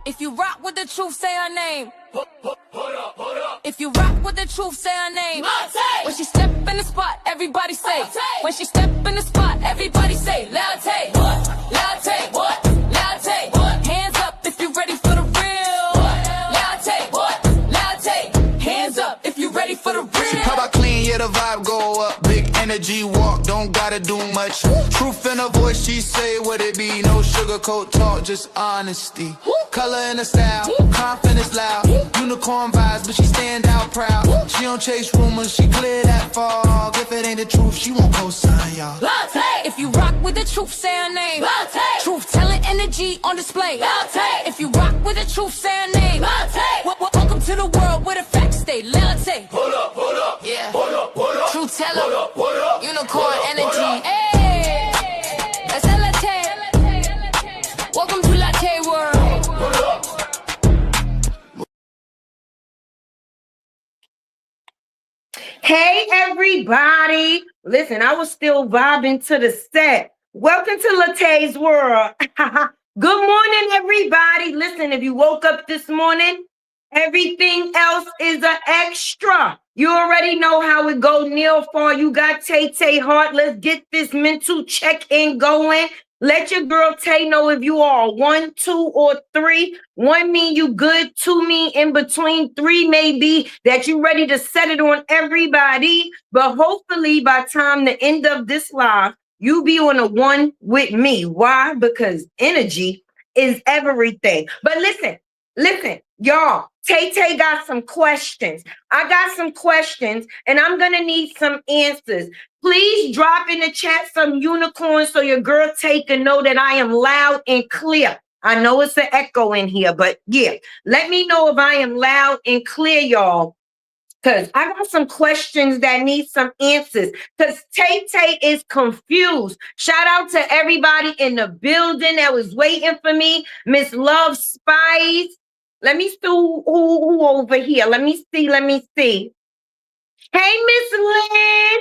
If you rock with the truth, say her name. If you rock with the truth, say her name. When she step in the spot, everybody say. When she step in the spot, everybody say. Latte, what? Latte, what? Latte, what? Hands up if you ready for the real. Latte, what? Latte, hands up if you ready for the real. How about clean, yeah, the vibe go up. Big energy walk, don't gotta do much. Truth in her voice, she say what it be. No sugarcoat talk, just honesty. Color and the style, confidence loud. Unicorn vibes, but she stand out proud. She don't chase rumors, she clear that fog. If it ain't the truth, she won't co-sign, y'all. Latte. If you rock with the truth, say her name. Latte. Truth telling energy on display. Latte. If you rock with the truth, say her name. Latte. Welcome to the world where the facts stay. Latte. Hold up, yeah. hold up. Truth teller, Hold up, unicorn energy. Hey, that's latte. Welcome to latte world. Hey everybody, listen, I was still vibing to the set. Welcome to Latte's world. Good morning everybody. Listen, if you woke up this morning, everything else is an extra. You already know how it go. Neil Farr, you got Tay Hart. Let's get this mental check-in going. Let your girl Tay know if you are 1, 2, or 3. 1 mean you good, 2 mean in between, 3 may be that you ready to set it on everybody. But hopefully by time the end of this live, you be on a 1 with me. Why? Because energy is everything. But listen, y'all, Tay got some questions. I got some questions and I'm gonna need some answers. Please drop in the chat some unicorns so your girl Tay can know that I am loud and clear. I know it's an echo in here, but yeah, let me know if I am loud and clear, y'all. Because I got some questions that need some answers. Because Tay is confused. Shout out to everybody in the building that was waiting for me. Miss Love Spice. Let me see who over here. Let me see. Hey, Miss Lynn.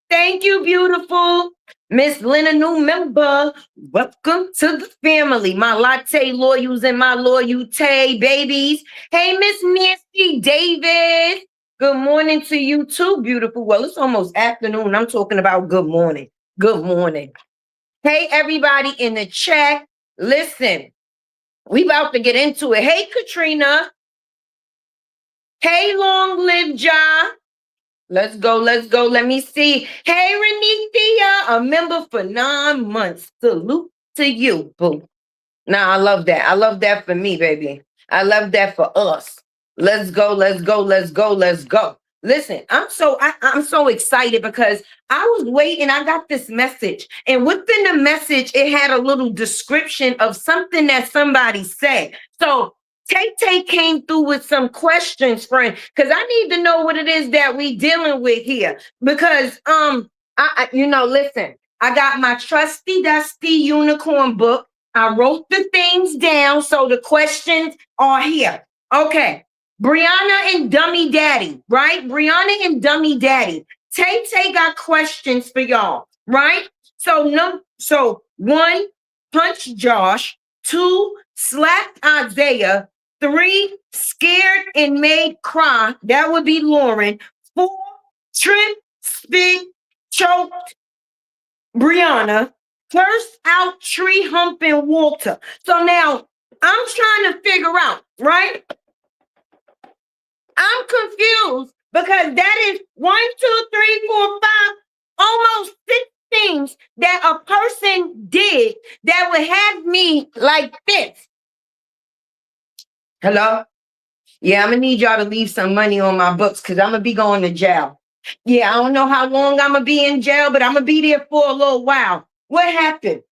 Thank you, beautiful. Miss Lynn, a new member. Welcome to the family. My latte loyals and my loyal Tay babies. Hey, Miss Nancy Davis. Good morning to you too, beautiful. Well, it's almost afternoon. I'm talking about good morning. Good morning. Hey, everybody in the chat. Listen, we about to get into it. Hey, Katrina. Hey, Long Live Ja. Let's go. Let me see. Hey, Renithia, a member for 9 months. Salute to you, boo. Nah, I love that. I love that for me, baby. I love that for us. Let's go. Listen, I'm so excited because I was waiting. I got this message, and within the message, it had a little description of something that somebody said. So Tay came through with some questions, friend, because I need to know what it is that we dealing with here. Because listen, I got my trusty dusty unicorn book. I wrote the things down, so the questions are here. Okay, Brianna and Dummy Daddy, right? Brianna and Dummy Daddy. Tay got questions for y'all, right? So 1, punch Josh. 2, slap Isaiah. 3, scared and made cry. That would be Lauren. 4, trip, spit, choked Brianna. Curse out tree humping Walter. So now I'm trying to figure out, right? I'm confused because that is 1, 2, 3, 4, 5, almost 6 things that a person did that would have me like this. Hello? Yeah, I'm gonna need y'all to leave some money on my books because I'm gonna be going to jail. Yeah, I don't know how long I'm gonna be in jail, but I'm gonna be there for a little while. What happened?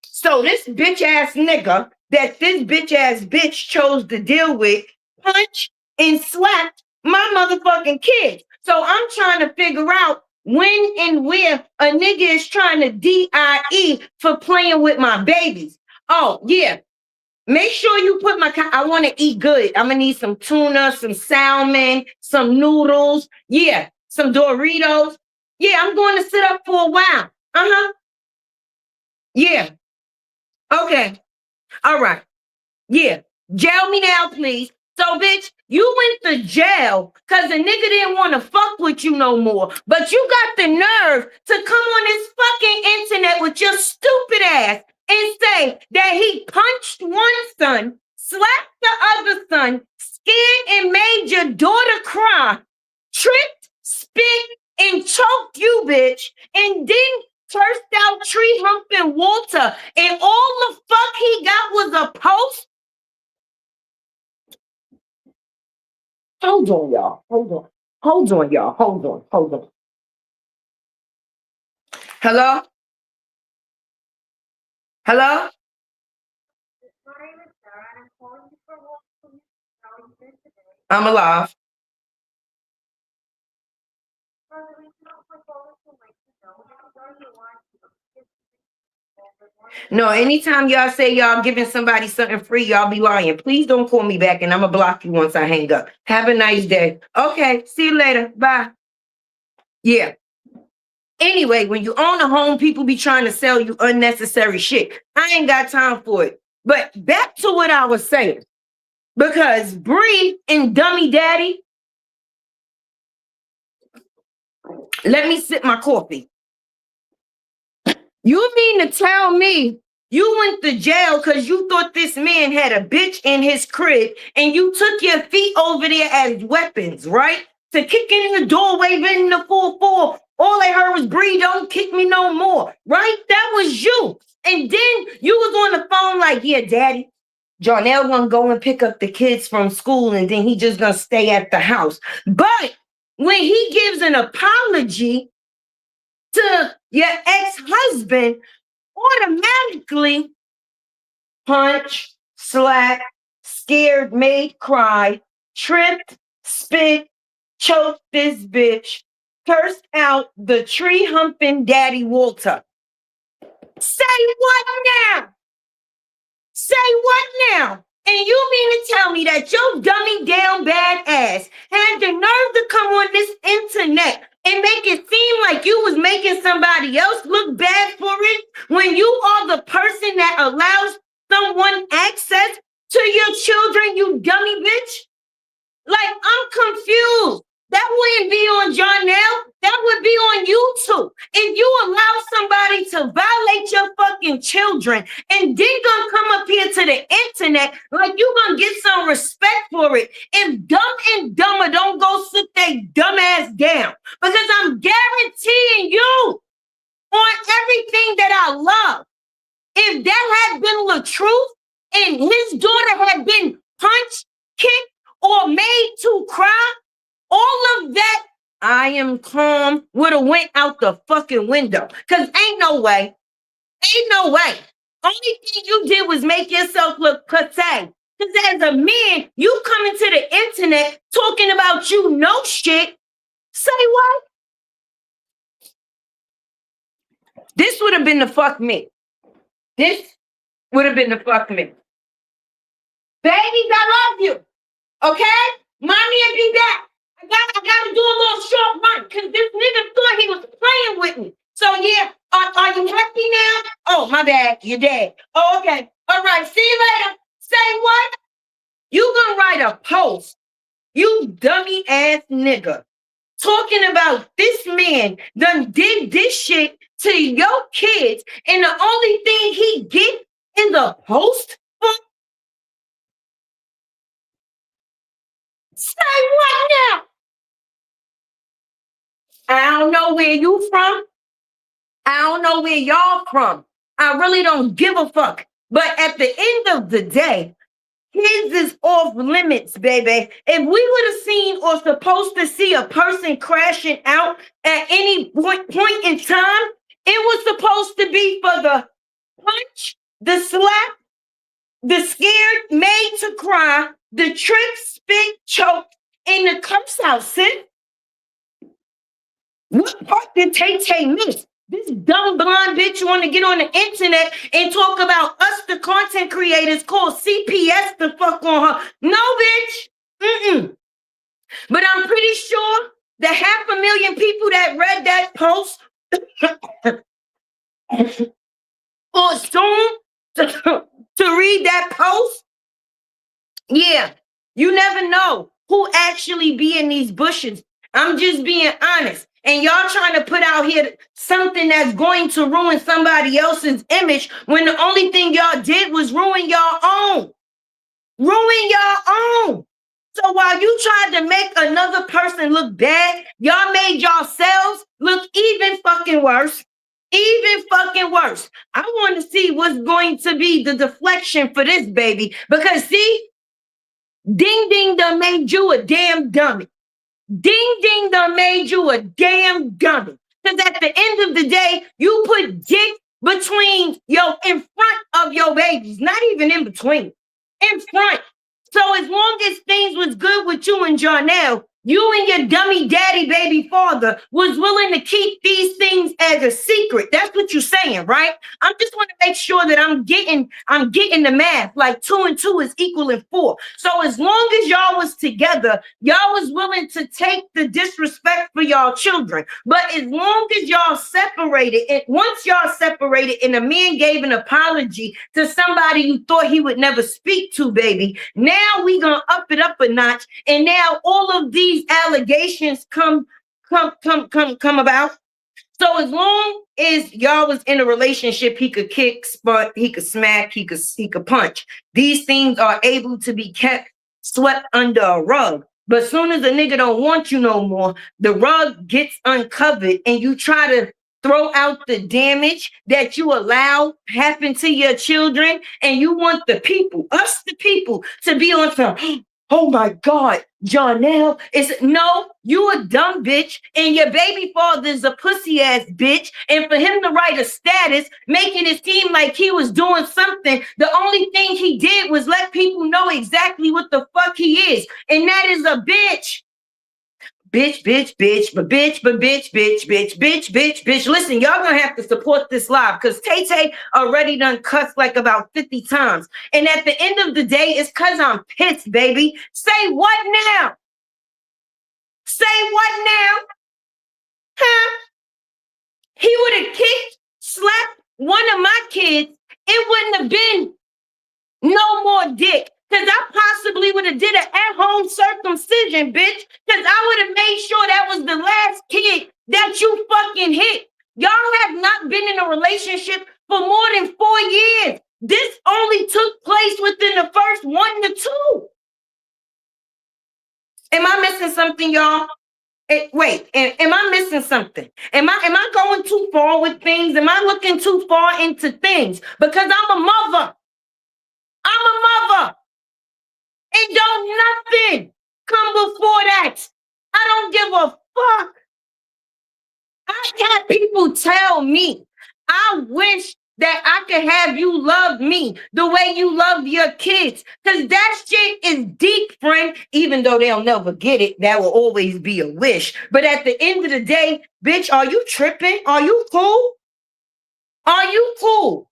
So this bitch ass nigga that this bitch ass bitch chose to deal with punched and slapped my motherfucking kids. So I'm trying to figure out when and where a nigga is trying to DIE for playing with my babies. Oh, yeah. Make sure you put I want to eat good. I'm going to need some tuna, some salmon, some noodles. Yeah, some Doritos. Yeah, I'm going to sit up for a while. Yeah. Okay. All right. Yeah. Jail me now, please. So, bitch, you went to jail because the nigga didn't want to fuck with you no more. But you got the nerve to come on this fucking internet with your stupid ass and say that he punched one son, slapped the other son, scared and made your daughter cry, tripped, spit, and choked you, bitch, and then cursed out tree humping Walter, and all the fuck he got was a post. Hold on, y'all. Hold on. Hold on, y'all. Hold on. Hold on. Hello? Hello? I'm alive. No, anytime y'all say y'all giving somebody something free, y'all be lying. Please don't call me back and I'm going to block you once I hang up. Have a nice day. Okay, see you later. Bye. Yeah. Anyway, when you own a home, people be trying to sell you unnecessary shit. I ain't got time for it. But back to what I was saying. Because Bree and Dummy Daddy, let me sip my coffee. You mean to tell me you went to jail because you thought this man had a bitch in his crib and you took your feet over there as weapons, right? To kick in the door, waving the 4-4. All I heard was, Bree, don't kick me no more, right? That was you. And then you was on the phone like, yeah, daddy, Jarnell gonna go and pick up the kids from school and then he just gonna stay at the house. But when he gives an apology to your ex-husband, automatically punch, slap, scared, made cry, tripped, spit, choked this bitch, cursed out the tree humping daddy Walter. Say what now? Say what now? And you mean to tell me that your dummy down bad ass had the nerve to come on this internet and make it seem like you was making somebody else look bad for it when you are the person that allows someone access to your children, you dummy bitch? Like, I'm confused. That wouldn't be on Jarnell. That would be on YouTube. If you allow somebody to violate your fucking children and then gonna come up here to the internet like you gonna get some respect for it, if Dumb and Dumber don't go sit their dumb ass down, because I'm guaranteeing you on everything that I love, if that had been the truth and his daughter had been punched, kicked, or made to cry, all of that, I am calm, would have went out the fucking window. Because ain't no way. Ain't no way. Only thing you did was make yourself look pathetic. Because as a man, you coming to the internet talking about you know shit. Say what? This would have been the fuck me. This would have been the fuck me. Babies, I love you. Okay? Mommy will be back. I gotta do a little short run because this nigga thought he was playing with me. So yeah, are you happy now? Oh, my bad, you're dead. Oh, okay. All right, see you later. Say what? You gonna write a post, you dummy ass nigga, talking about this man done did this shit to your kids, and the only thing he get in the post? Say what now? I don't know where you from. I don't know where y'all from. I really don't give a fuck. But at the end of the day, kids is off limits, baby. If we would have seen or supposed to see a person crashing out at any point in time, it was supposed to be for the punch, the slap, the scared, made to cry, the trip, spit, choke, and the curse out, sis. What part did Tay-Tay miss? This dumb blonde bitch want to get on the internet and talk about us, the content creators, called CPS to fuck on her. No, bitch. But I'm pretty sure the 500,000 people that read that post or soon to read that post Yeah, you never know who actually be in these bushes. I'm just being honest. And y'all trying to put out here something that's going to ruin somebody else's image when the only thing y'all did was ruin your own. Ruin your own. So while you tried to make another person look bad, y'all made yourselves look even fucking worse. Even fucking worse. I want to see what's going to be the deflection for this baby. Because see, ding ding done made you a damn dummy. Ding ding done made you a damn dummy. Because at the end of the day, you put dick between in front of your babies, not even in between, in front. So as long as things was good with you and Jarnell, you and your dummy daddy baby father was willing to keep these things as a secret. That's what you're saying, right? I just want to make sure that I'm getting the math. Like 2 and 2 is equaling 4. So as long as y'all was together, y'all was willing to take the disrespect for y'all children. But as long as y'all separated, and once y'all separated and a man gave an apology to somebody you thought he would never speak to, baby, now we gonna up it up a notch. And now all of these allegations come about. So as long as y'all was in a relationship, he could kick, spot, he could smack, he could punch. These things are able to be kept swept under a rug. But as soon as a nigga don't want you no more, the rug gets uncovered and you try to throw out the damage that you allow happen to your children, and you want the people, us the people, to be on some, oh my God, Jarnell is no, you a dumb bitch, and your baby father's a pussy ass bitch. And for him to write a status making it seem like he was doing something, the only thing he did was let people know exactly what the fuck he is, and that is a bitch. Bitch, bitch, bitch, but bitch, bitch, bitch, bitch, bitch, bitch. Listen, y'all gonna have to support this live because Tay already done cussed like about 50 times. And at the end of the day, it's because I'm pissed, baby. Say what now? Say what now? Huh? He would have kicked, slapped one of my kids. It wouldn't have been no more dick. Because I possibly would have did an at-home circumcision, bitch. Because I would have made sure that was the last kid that you fucking hit. Y'all have not been in a relationship for more than 4 years. This only took place within the first 1 to 2. Am I missing something, y'all? Wait, am I missing something? Am I going too far with things? Am I looking too far into things? Because I'm a mother. I'm a mother. And don't nothing come before that. I don't give a fuck. I got people tell me, I wish that I could have you love me the way you love your kids. Because that shit is deep, friend. Even though they'll never get it, that will always be a wish. But at the end of the day, bitch, are you tripping? Are you cool? Are you cool?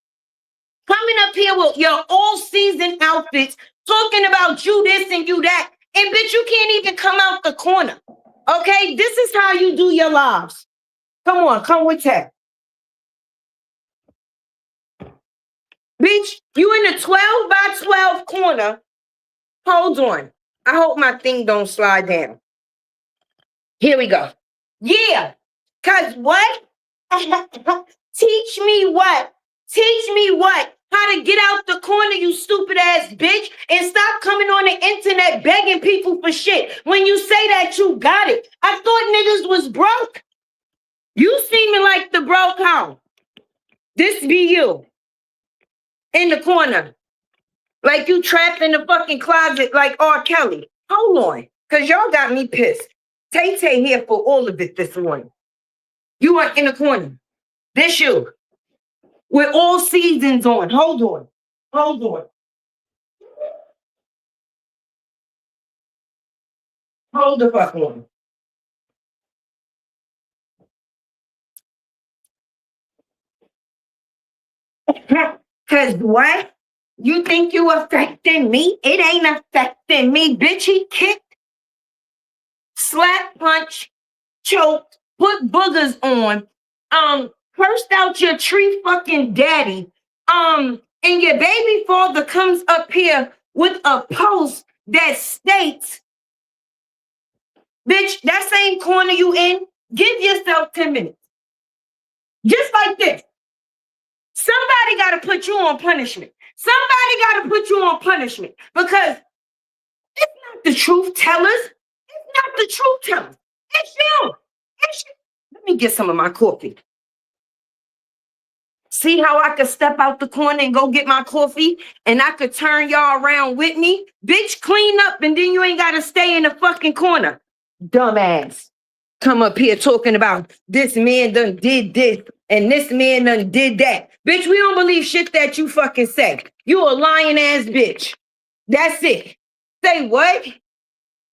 Coming up here with your all-season outfits, talking about you this and you that, and bitch, you can't even come out the corner. Okay, this is how you do your lives. Come on, come with that. Bitch, you in the 12 by 12 corner. Hold on. I hope my thing don't slide down. Here we go. Yeah, because what? Teach me what? Teach me what? How to get out the corner, you stupid ass bitch, and stop coming on the internet begging people for shit. When you say that you got it, I thought niggas was broke. You seeming like the broke hoe. This be you in the corner, like you trapped in the fucking closet like R. Kelly. Hold on, because y'all got me pissed. Tay here for all of it this morning. You are in the corner. This you. With all seasons on. Hold on. Hold on. Hold the fuck on. Because what? You think you affecting me? It ain't affecting me, bitch. He kicked, slap, punch, choked, put boogers on, cursed out your tree fucking daddy, and your baby father comes up here with a post that states, bitch, that same corner you in, give yourself 10 minutes. Just like this. Somebody got to put you on punishment. Somebody got to put you on punishment because it's not the truth tellers. It's not the truth tellers. It's you. It's you. Let me get some of my coffee. See how I could step out the corner and go get my coffee and I could turn y'all around with me? Bitch, clean up and then you ain't got to stay in the fucking corner. Dumbass. Come up here talking about this man done did this and this man done did that. Bitch, we don't believe shit that you fucking say. You a lying ass bitch. That's it. Say what?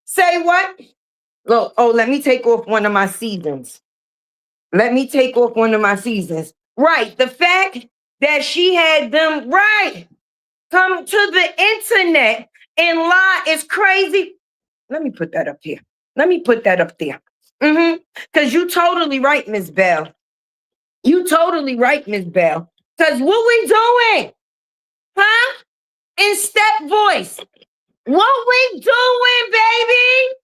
Say what? Look, let me take off one of my seasons. Let me take off one of my seasons. Right. The fact that she had them, right, come to the internet and lie is crazy. Let me put that up here. Let me put that up there. Because you totally right, Miss Bell. You totally right, Miss Bell. Because what we doing? Huh? In step voice. What we doing, baby?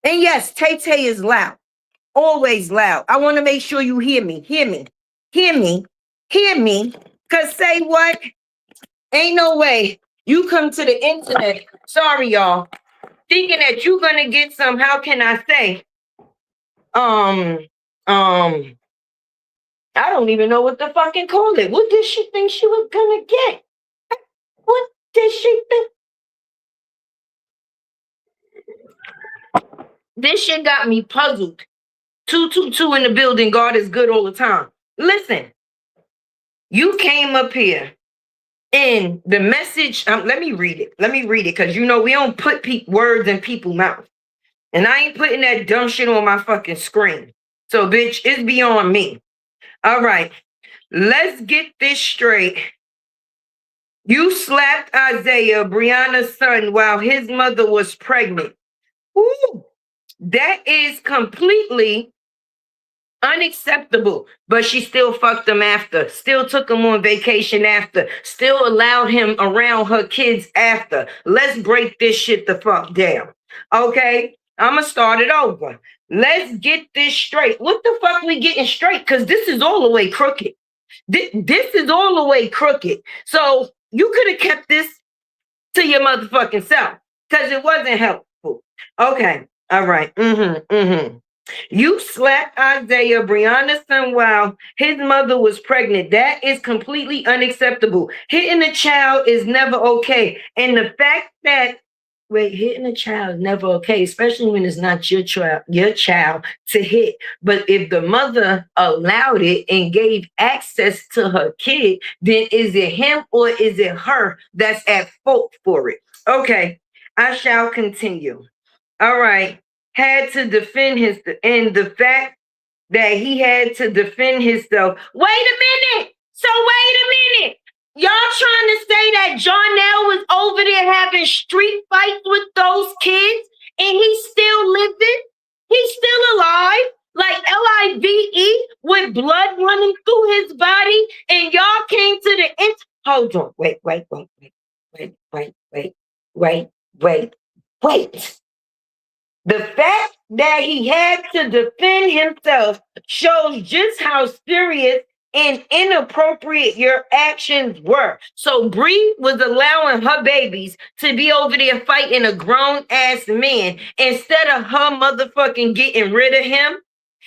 And yes, Tay-Tay is loud. Always loud. I want to make sure you hear me. Hear me. Hear me. Hear me. Because say what? Ain't no way you come to the internet. Sorry, y'all. Thinking that you're going to get some, how can I say? I don't even know what to fucking call it. What did she think she was going to get? What did she think? This shit got me puzzled. 222 in the building. God is good all the time. Listen, you came up here and the message, let me read it. Let me read it because, you know, we don't put words in people's mouth. And I ain't putting that dumb shit on my fucking screen. So, bitch, it's beyond me. All right, let's get this straight. You slapped Isaiah, Brianna's son, while his mother was pregnant. Ooh, that is completely unacceptable. But she still fucked him after, still took him on vacation after, still allowed him around her kids after. Let's break this shit the fuck down. Okay, I'm gonna start it over. Let's get this straight. What the fuck we getting straight? Because this is all the way crooked. This is all the way crooked. So you could have kept this to your motherfucking self because it wasn't helpful. Okay, all right. You slapped Isaiah, Brianna's son, while his mother was pregnant. That is completely unacceptable. Hitting a child is never okay. And the fact that hitting a child is never okay, especially when it's not your child to hit. But if the mother allowed it and gave access to her kid, then is it him or is it her that's at fault for it? Okay, I shall continue. All right, had to defend and the fact that he had to defend himself. Wait a minute. So wait a minute. Y'all trying to say that Jonell was over there having street fights with those kids and he's still living? He's still alive, like LIVE, with blood running through his body, and y'all came to the end. Hold on, wait. The fact that he had to defend himself shows just how serious and inappropriate your actions were. So Bree was allowing her babies to be over there fighting a grown-ass man instead of her motherfucking getting rid of him.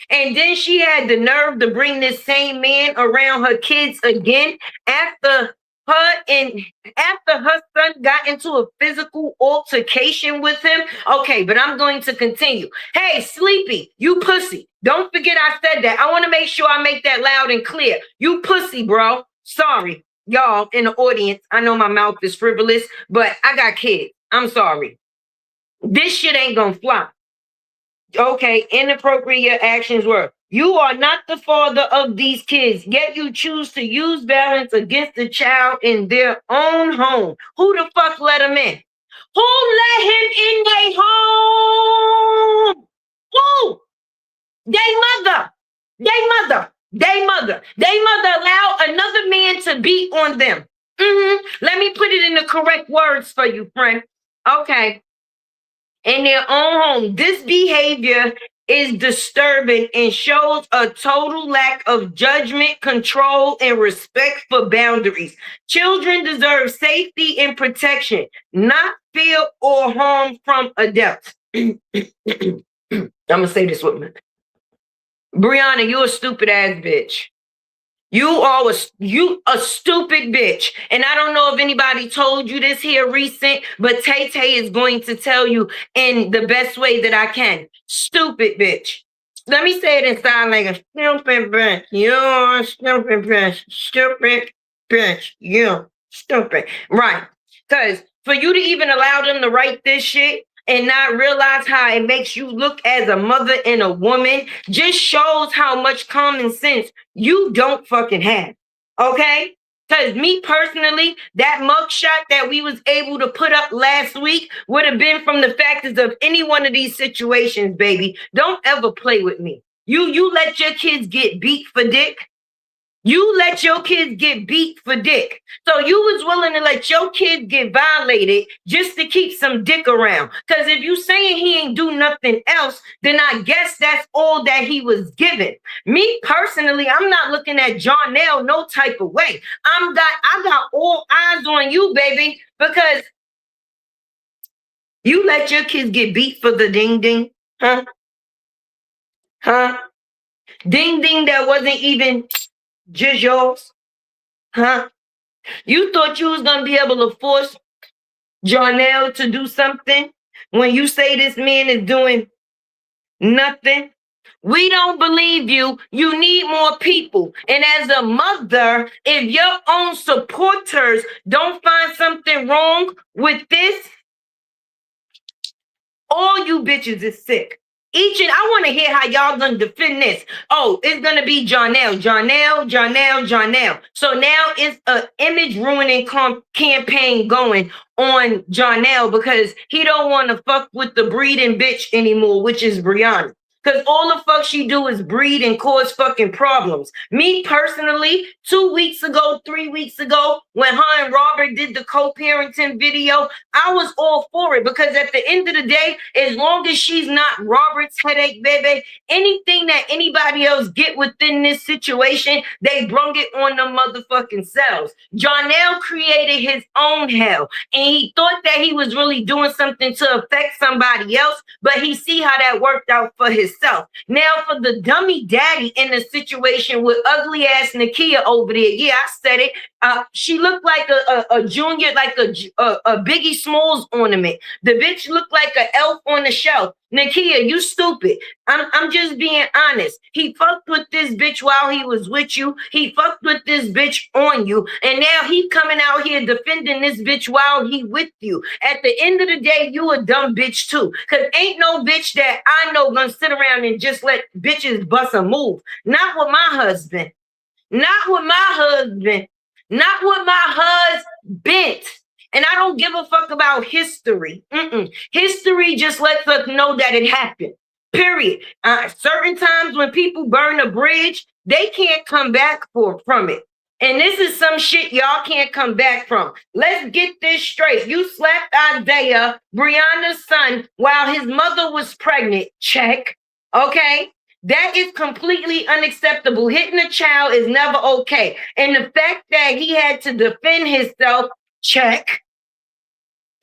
And then she had the nerve to bring this same man around her kids again after her son got into a physical altercation with him. Okay, but I'm going to continue. Hey, Sleepy, you pussy. Don't forget I said that. I want to make sure I make that loud and clear. You pussy, bro. Sorry, y'all in the audience. I know my mouth is frivolous, but I got kids. I'm sorry. This shit ain't gonna fly. Okay, inappropriate your actions were. You are not the father of these kids, yet you choose to use violence against the child in their own home. Who the fuck let him in? Who let him in their home? Who? They mother allowed another man to beat on them. Let me put it in the correct words for you, friend. Okay. In their own home, this behavior is disturbing and shows a total lack of judgment, control, and respect for boundaries. Children deserve safety and protection, not fear or harm from adults. I'm gonna say this with me. BRIANA, you a stupid ass bitch. You a stupid bitch. And I don't know if anybody told you this here recent, but Tay Tay is going to tell you in the best way that I can. Stupid bitch. Let me say it in sound like a stupid bitch. You're a stupid bitch. Stupid bitch. You stupid. Right. Because for you to even allow them to write this shit and not realize how it makes you look as a mother and a woman just shows how much common sense you don't fucking have. Okay? Because me personally, that mugshot that we was able to put up last week would have been from the factors of any one of these situations, baby. Don't ever play with me. You let your kids get beat for dick. You let your kids get beat for dick. So you was willing to let your kids get violated just to keep some dick around. Because if you saying he ain't do nothing else, then I guess that's all that he was given. Me personally, I'm not looking at Jonell no type of way. I got all eyes on you, baby, because you let your kids get beat for the ding ding. Huh? Huh? Ding ding that wasn't even just yours, huh? You thought you was gonna be able to force Jonell to do something when you say this man is doing nothing? We don't believe you. You need more people. And as a mother, if your own supporters don't find something wrong with this, all you bitches is sick. I want to hear how y'all gonna defend this. Oh, it's gonna be Jonell. So now it's an image ruining campaign going on Jonell because he don't want to fuck with the breeding bitch anymore, which is BRIANA. Because all the fuck she do is breed and cause fucking problems. Me personally, 2 weeks ago, 3 weeks ago, when her and Robert did the co-parenting video, I was all for it because at the end of the day, as long as she's not Robert's headache, baby, anything that anybody else get within this situation, they brung it on the motherfucking selves. Jonell created his own hell, and he thought that he was really doing something to affect somebody else, but he see how that worked out for himself. Now, for the dummy daddy in the situation with ugly ass Nakia over there, yeah, I said it. She looked like a junior, like a Biggie Smalls ornament. The bitch looked like an elf on the shelf. Nakia, you stupid. I'm just being honest. He fucked with this bitch while he was with you. He fucked with this bitch on you. And now he coming out here defending this bitch while he with you. At the end of the day, you a dumb bitch too. Because ain't no bitch that I know gonna sit around and just let bitches bust a move. Not with my husband. Not with my husband. Not with my husband. And I don't give a fuck about history. History just lets us know that it happened. Period. Certain times when people burn a bridge, they can't come back from it. And this is some shit y'all can't come back from. Let's get this straight. You slapped Isaiah, BRIANA's son, while his mother was pregnant. Check. Okay? That is completely unacceptable. Hitting a child is never okay. And the fact that he had to defend himself, check,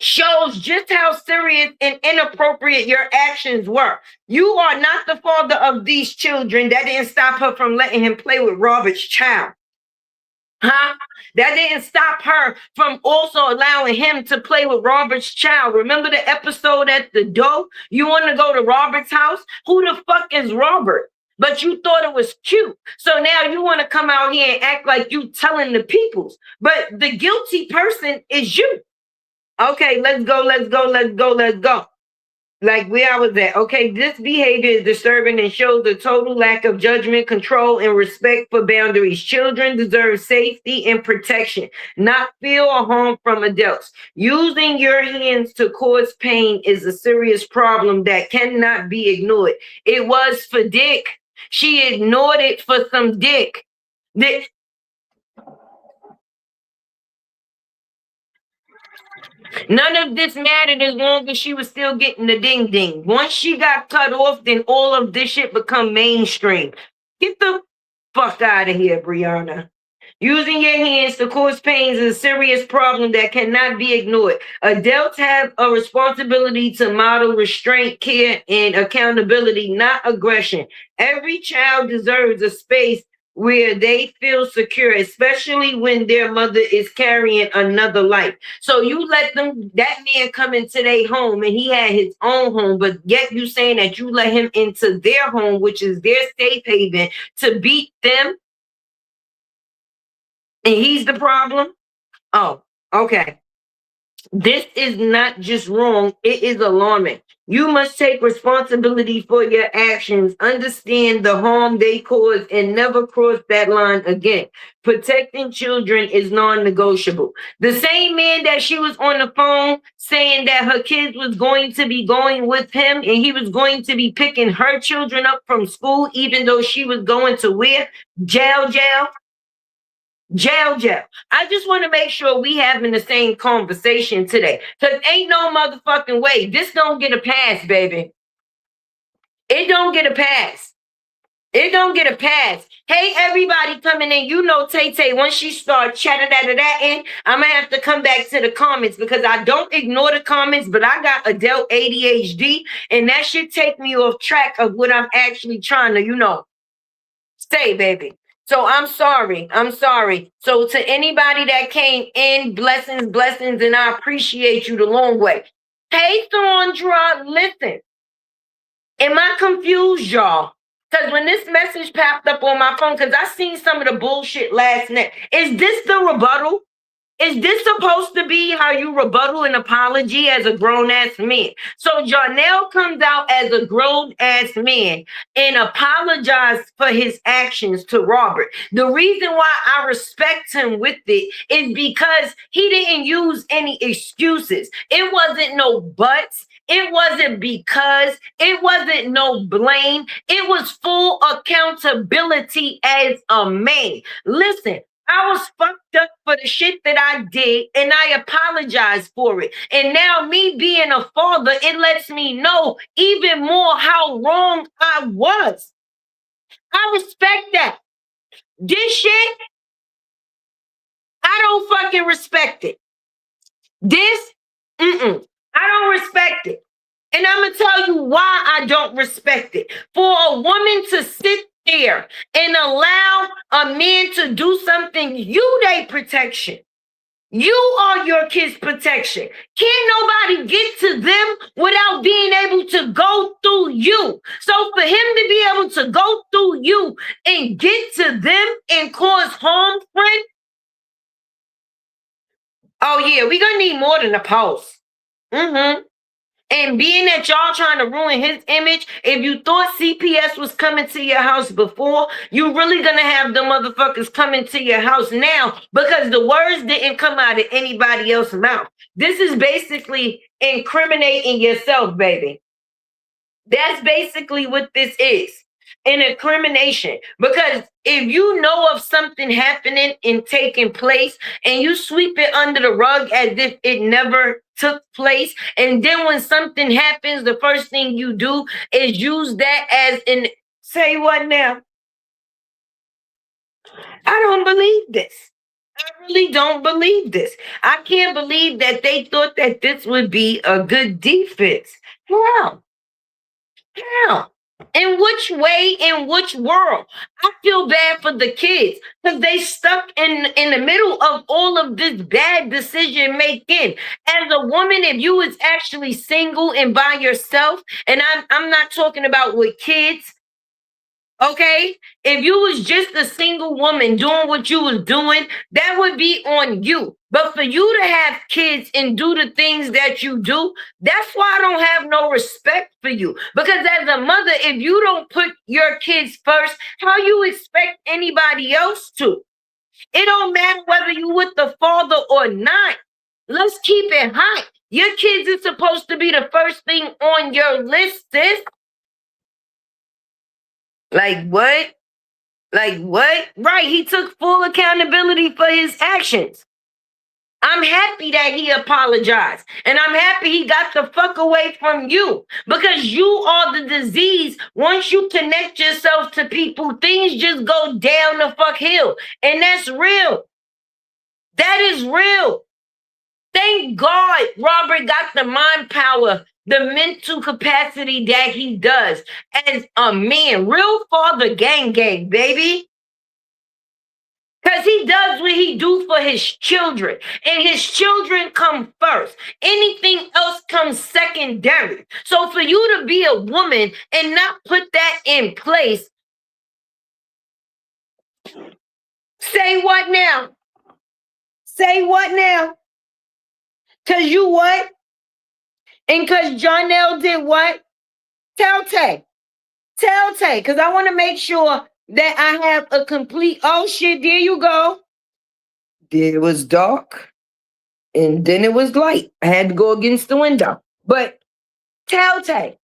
shows just how serious and inappropriate your actions were. You are not the father of these children. That didn't stop her from letting him play with Robert's child. Huh? That didn't stop her from also allowing him to play with Robert's child. Remember the episode at the door? You want to go to Robert's house? Who the fuck is Robert? But you thought it was cute. So now you want to come out here and act like you telling the peoples. But the guilty person is you. Okay, let's go. Like where I was at. Okay, this behavior is disturbing and shows a total lack of judgment, control, and respect for boundaries. Children deserve safety and protection, not fear or harm from adults. Using your hands to cause pain is a serious problem that cannot be ignored. It was for dick. She ignored it for some dick. None of this mattered as long as she was still getting the ding ding. Once she got cut off, then all of this shit become mainstream. Get the fuck out of here, Brianna. Using your hands to cause pain is a serious problem that cannot be ignored. Adults have a responsibility to model restraint, care, and accountability, not aggression. Every child deserves a space where they feel secure, especially when their mother is carrying another life. So you let that man come into their home and he had his own home, but yet you saying that you let him into their home, which is their safe haven, to beat them, and he's the problem? Oh, okay. This is not just wrong, it is alarming. You must take responsibility for your actions, understand the harm they cause, and never cross that line again. Protecting children is non-negotiable. The same man that she was on the phone saying that her kids was going to be going with him and he was going to be picking her children up from school, even though she was going to where? Jail. Jail. I just want to make sure we having the same conversation today. Because ain't no motherfucking way. This don't get a pass, baby. It don't get a pass. It don't get a pass. Hey, everybody coming in. You know Tay-Tay, once she starts chatter-that-in, I'm going to have to come back to the comments because I don't ignore the comments, but I got adult ADHD, and that should take me off track of what I'm actually trying to, say, baby. So I'm sorry. So to anybody that came in, blessings, and I appreciate you the long way. Hey, Sandra, listen. Am I confused, y'all? Because when this message popped up on my phone, because I seen some of the bullshit last night, is this the rebuttal? Is this supposed to be how you rebuttal an apology as a grown-ass man? So Jarnell comes out as a grown-ass man and apologized for his actions to Robert. The reason why I respect him with it is because he didn't use any excuses. It wasn't no buts. It wasn't because. It wasn't no blame. It was full accountability as a man. Listen, I was fucked up for the shit that I did, and I apologize for it. And now me being a father, it lets me know even more how wrong I was. I respect that. This shit, I don't fucking respect it. This, I don't respect it. And I'm going to tell you why I don't respect it. For a woman to sit there and allow a man to do something, you they protection. You are your kids' protection. Can't nobody get to them without being able to go through you. So for him to be able to go through you and get to them and cause harm, friend, oh yeah, we're going to need more than a post. And being that y'all trying to ruin his image, if you thought CPS was coming to your house before, you really gonna have the motherfuckers coming to your house now because the words didn't come out of anybody else's mouth. This is basically incriminating yourself, baby. That's basically what this is. An incrimination. Because if you know of something happening and taking place and you sweep it under the rug as if it never took place, and then when something happens, the first thing you do is use that as an say what now? I don't believe this. I really don't believe this. I can't believe that they thought that this would be a good defense. How? In which way, in which world? I feel bad for the kids because they stuck in the middle of all of this bad decision making. As a woman, if you was actually single and by yourself, and I'm not talking about with kids, okay? If you was just a single woman doing what you was doing, that would be on you. But for you to have kids and do the things that you do, that's why I don't have no respect for you. Because as a mother, if you don't put your kids first, how you expect anybody else to? It don't matter whether you with the father or not. Let's keep it high. Your kids is supposed to be the first thing on your list, sis. Like what? Like what? Right, he took full accountability for his actions. I'm happy that he apologized. And I'm happy he got the fuck away from you, because you are the disease. Once you connect yourself to people, things just go down the fuck hill. And that's real. That is real. Thank God Robert got the mind power, the mental capacity that he does as a man. Real father gang, baby. Because he does what he do for his children. And his children come first. Anything else comes secondary. So for you to be a woman and not put that in place, say what now? Say what now? Because you what? And because Jonelle did what? Tell Tay. Because I want to make sure that I have a complete, oh shit, there you go. It was dark and then it was light. I had to go against the window. But tell Tay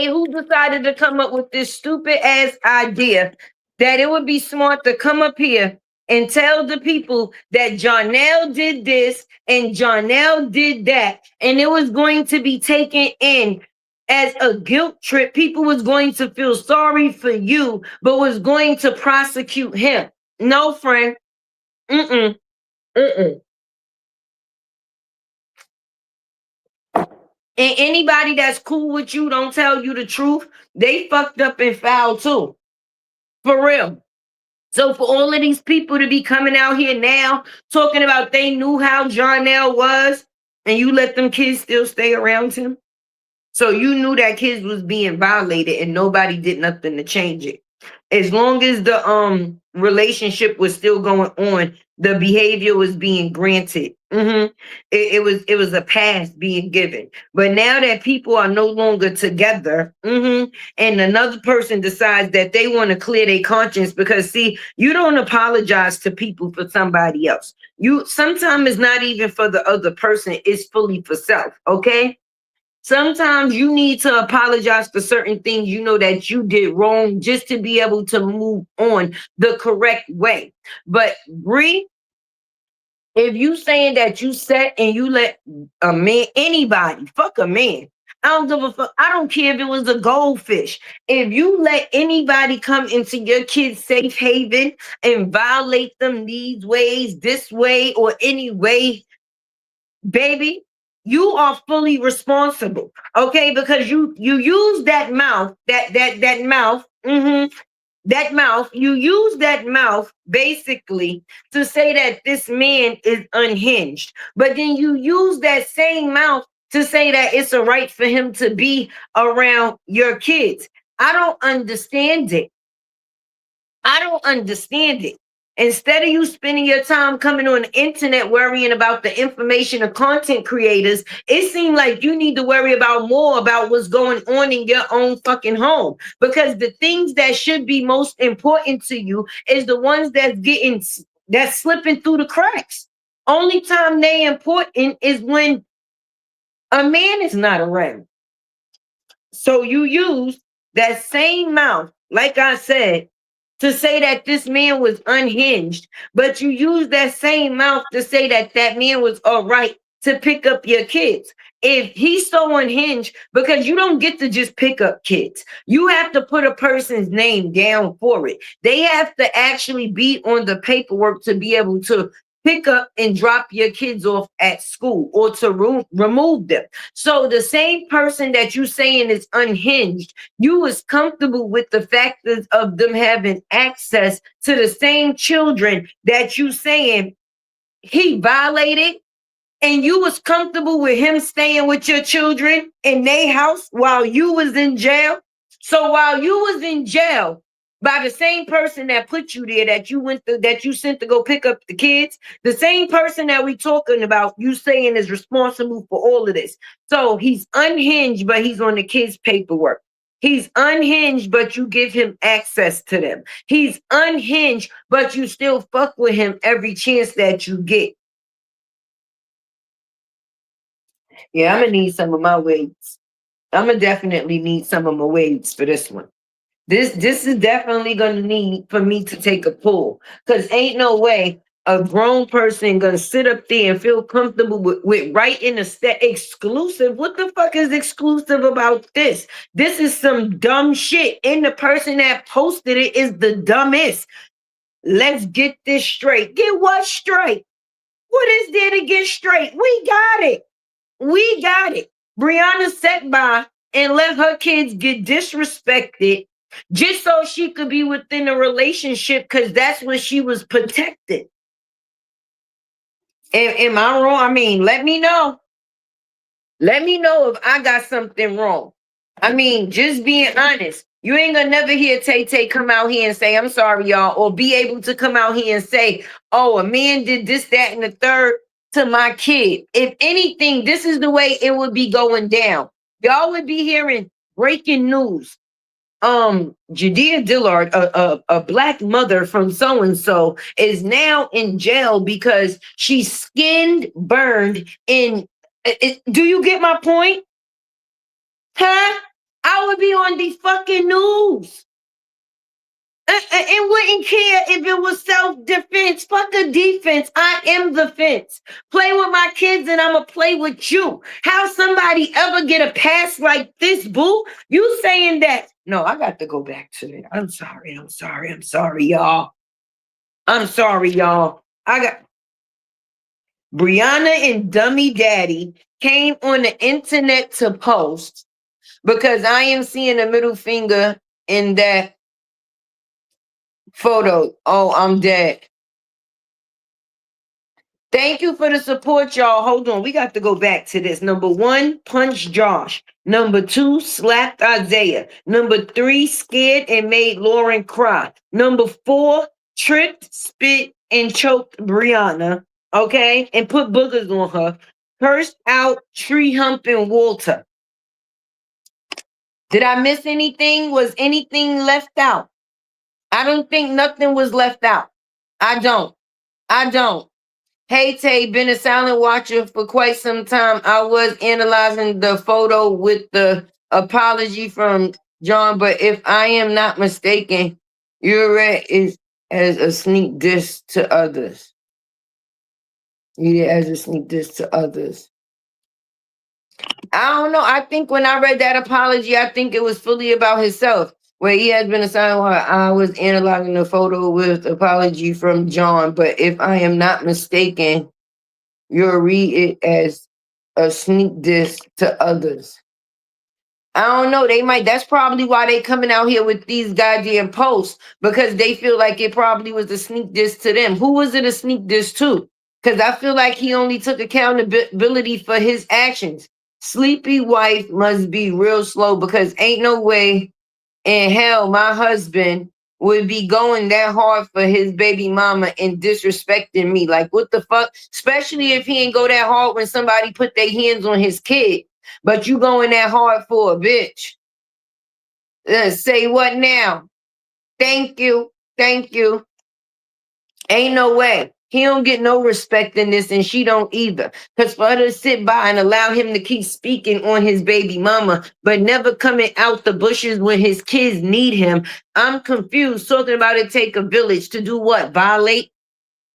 who decided to come up with this stupid ass idea that it would be smart to come up here and tell the people that Jonelle did this and Jonelle did that, and it was going to be taken in as a guilt trip. People was going to feel sorry for you, but was going to prosecute him. No, friend. And anybody that's cool with you, don't tell you the truth, they fucked up and foul too. For real. So for all of these people to be coming out here now talking about they knew how Jonelle was, and you let them kids still stay around him. So you knew that kids was being violated and nobody did nothing to change it. As long as the relationship was still going on, the behavior was being granted. It was a pass being given. But now that people are no longer together, and another person decides that they want to clear their conscience, because see, you don't apologize to people for somebody else. You sometimes it's not even for the other person, it's fully for self. Okay. Sometimes you need to apologize for certain things you know that you did wrong, just to be able to move on the correct way. But Bree, if you saying that you sat and you let a man, anybody, fuck a man. I don't give a fuck. I don't care if it was a goldfish. If you let anybody come into your kid's safe haven and violate them these ways, this way, or any way, baby, you are fully responsible, okay? Because you use that mouth, that mouth, you use that mouth basically to say that this man is unhinged. But then you use that same mouth to say that it's a right for him to be around your kids. I don't understand it. Instead of you spending your time coming on the internet worrying about the information of content creators, it seemed like you need to worry about more about what's going on in your own fucking home. Because the things that should be most important to you is the ones that's slipping through the cracks. Only time they important is when a man is not around. So you use that same mouth, like I said, to say that this man was unhinged, but you use that same mouth to say that that man was all right to pick up your kids. If he's so unhinged, because you don't get to just pick up kids. You have to put a person's name down for it. They have to actually be on the paperwork to be able to pick up and drop your kids off at school, or to remove them. So the same person that you saying is unhinged, you was comfortable with the factors of them having access to the same children that you saying he violated, and you was comfortable with him staying with your children in their house while you was in jail. So while you was in jail, by the same person that put you there, that you sent to go pick up the kids, the same person that we talking about, you saying is responsible for all of this. So he's unhinged, but he's on the kids' paperwork. He's unhinged, but you give him access to them. He's unhinged, but you still fuck with him every chance that you get. Yeah, I'm gonna need some of my weights. I'm gonna definitely need some of my weights for this one. This is definitely gonna need for me to take a pull, because ain't no way a grown person gonna sit up there and feel comfortable with writing a exclusive. What the fuck is exclusive about this? This is some dumb shit. And the person that posted it is the dumbest. Let's get this straight. Get what straight? What is there to get straight? We got it. We got it. BRIANA sat by and let her kids get disrespected just so she could be within a relationship because that's what she was protected. Am I wrong? I mean, let me know. Let me know if I got something wrong. I mean, just being honest. You ain't gonna never hear Tay come out here and say, I'm sorry, y'all, or be able to come out here and say, oh, a man did this, that, and the third to my kid. If anything, this is the way it would be going down. Y'all would be hearing breaking news. Judea Dillard, a black mother from so-and-so, is now in jail because she skinned, burned in. Do you get my point? Huh? I would be on the fucking news. And wouldn't care if it was self-defense. Fuck the defense. I am the fence. Play with my kids and I'ma play with you. How somebody ever get a pass like this, boo? You saying that? No, I got to go back to it. I'm sorry, y'all. I'm sorry, y'all. I got BRIANA and Dummy Daddy came on the internet to post because I am seeing a middle finger in that photo. Oh, I'm dead. Thank you for the support, y'all. Hold on. We got to go back to this. Number 1, punch Josh. Number 2, slapped Isaiah. Number 3, scared and made Lauren cry. Number 4, tripped, spit, and choked BRIANA. Okay? And put boogers on her. Cursed out tree humping Walter. Did I miss anything? Was anything left out? I don't think nothing was left out. I don't. Hey, Tay, been a silent watcher for quite some time. I was analyzing the photo with the apology from John, but if I am not mistaken, your red is as a sneak diss to others. Yeah, as a sneak diss to others. I don't know. I think when I read that apology, I think it was fully about himself. Where he has been a silent watcher. I was analyzing the photo with apology from John, but if I am not mistaken, you'll read it as a sneak diss to others. I don't know. They might. That's probably why they coming out here with these goddamn posts, because they feel like it probably was a sneak diss to them. Who was it a sneak diss to? Because I feel like he only took accountability for his actions. Sleepy wife must be real slow, because ain't no way in hell my husband would be going that hard for his baby mama and disrespecting me. Like, what the fuck? Especially if he ain't go that hard when somebody put their hands on his kid. But you going that hard for a bitch. Say what now? Thank you. Ain't no way. He don't get no respect in this, and she don't either. Because for her to sit by and allow him to keep speaking on his baby mama, but never coming out the bushes when his kids need him, I'm confused. Talking about it take a village to do what? Violate?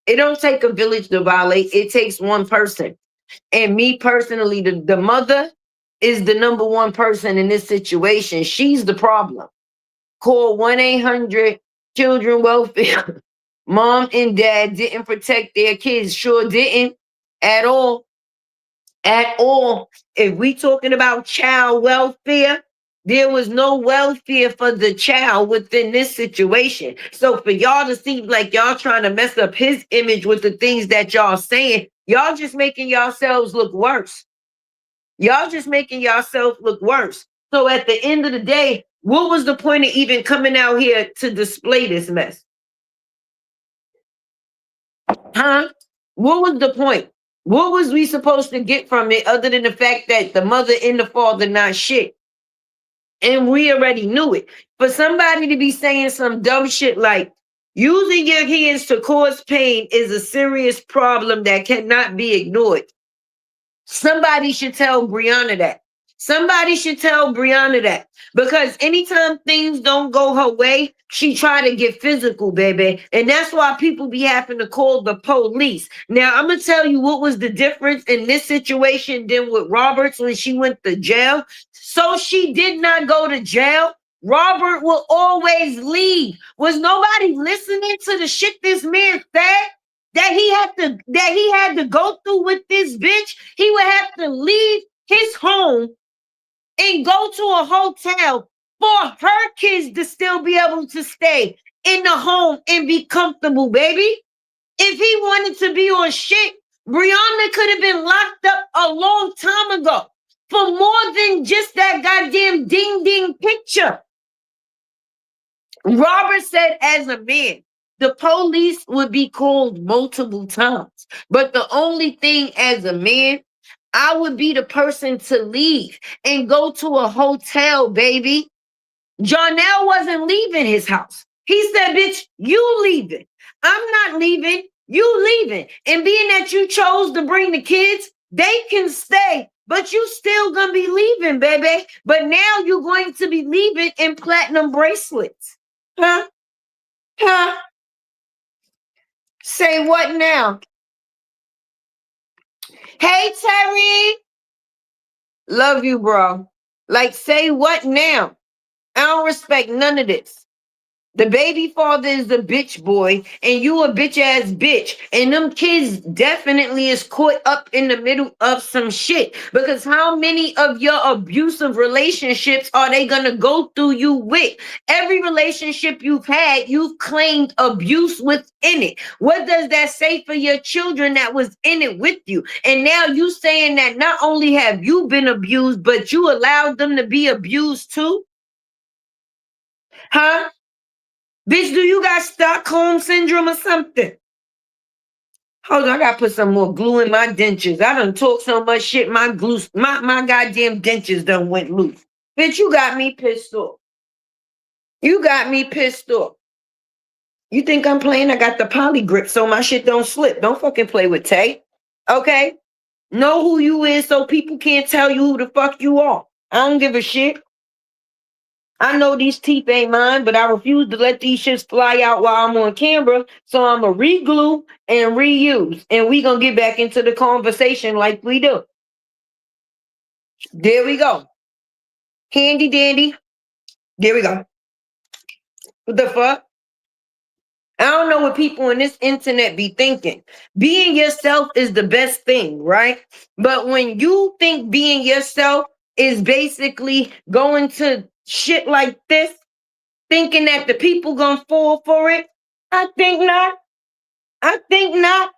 It don't take a village to violate. It takes one person. And me personally, the mother is the number one person in this situation. She's the problem. Call 1-800-Children Welfare. Mom and dad didn't protect their kids. Sure didn't. At all. If we talking about child welfare, there was no welfare for the child within this situation. So for y'all to seem like y'all trying to mess up his image with the things that y'all saying, y'all just making yourselves look worse. So at the end of the day, what was the point of even coming out here to display this mess? Huh? What was the point? What was we supposed to get from it other than the fact that the mother and the father not shit? And we already knew it. For somebody to be saying some dumb shit like, using your hands to cause pain is a serious problem that cannot be ignored. Somebody should tell BRIANA that. Somebody should tell BRIANA that, because anytime things don't go her way, she try to get physical, baby. And that's why people be having to call the police. Now, I'm going to tell you what was the difference in this situation than with Roberts when she went to jail. So she did not go to jail. Robert will always leave. Was nobody listening to the shit this man said? That he had to go through with this bitch? He would have to leave his home and go to a hotel for her kids to still be able to stay in the home and be comfortable, baby. If he wanted to be on shit, BRIANA could have been locked up a long time ago for more than just that goddamn ding picture. Robert said, as a man, the police would be called multiple times. But the only thing, as a man, I would be the person to leave and go to a hotel, baby. Jarnell wasn't leaving his house. He said, bitch, you leaving. I'm not leaving. You leaving. And being that you chose to bring the kids, they can stay, but you still gonna be leaving, baby. But now you're going to be leaving in platinum bracelets. Huh? Huh? Say what now? Hey, Terry. Love you, bro. Like, say what now? I don't respect none of this. The baby father is a bitch boy, and you a bitch ass bitch. And them kids definitely is caught up in the middle of some shit. Because how many of your abusive relationships are they gonna go through you with? Every relationship you've had, you've claimed abuse within it. What does that say for your children that was in it with you? And now you saying that not only have you been abused, but you allowed them to be abused too? Huh? Bitch, do you got Stockholm syndrome or something? Hold on, I gotta put some more glue in my dentures. I done talk so much shit, my goddamn dentures done went loose. Bitch, you got me pissed off. You got me pissed off. You think I'm playing? I got the poly grip so my shit don't slip. Don't fucking play with Tay. Okay? Know who you is so people can't tell you who the fuck you are. I don't give a shit. I know these teeth ain't mine, but I refuse to let these shits fly out while I'm on camera. So I'm going to re-glue and reuse. And we going to get back into the conversation like we do. There we go. Handy dandy. There we go. What the fuck? I don't know what people on this internet be thinking. Being yourself is the best thing, right? But when you think being yourself is basically going to shit like this, thinking that the people gonna fall for it, I think not. I think not.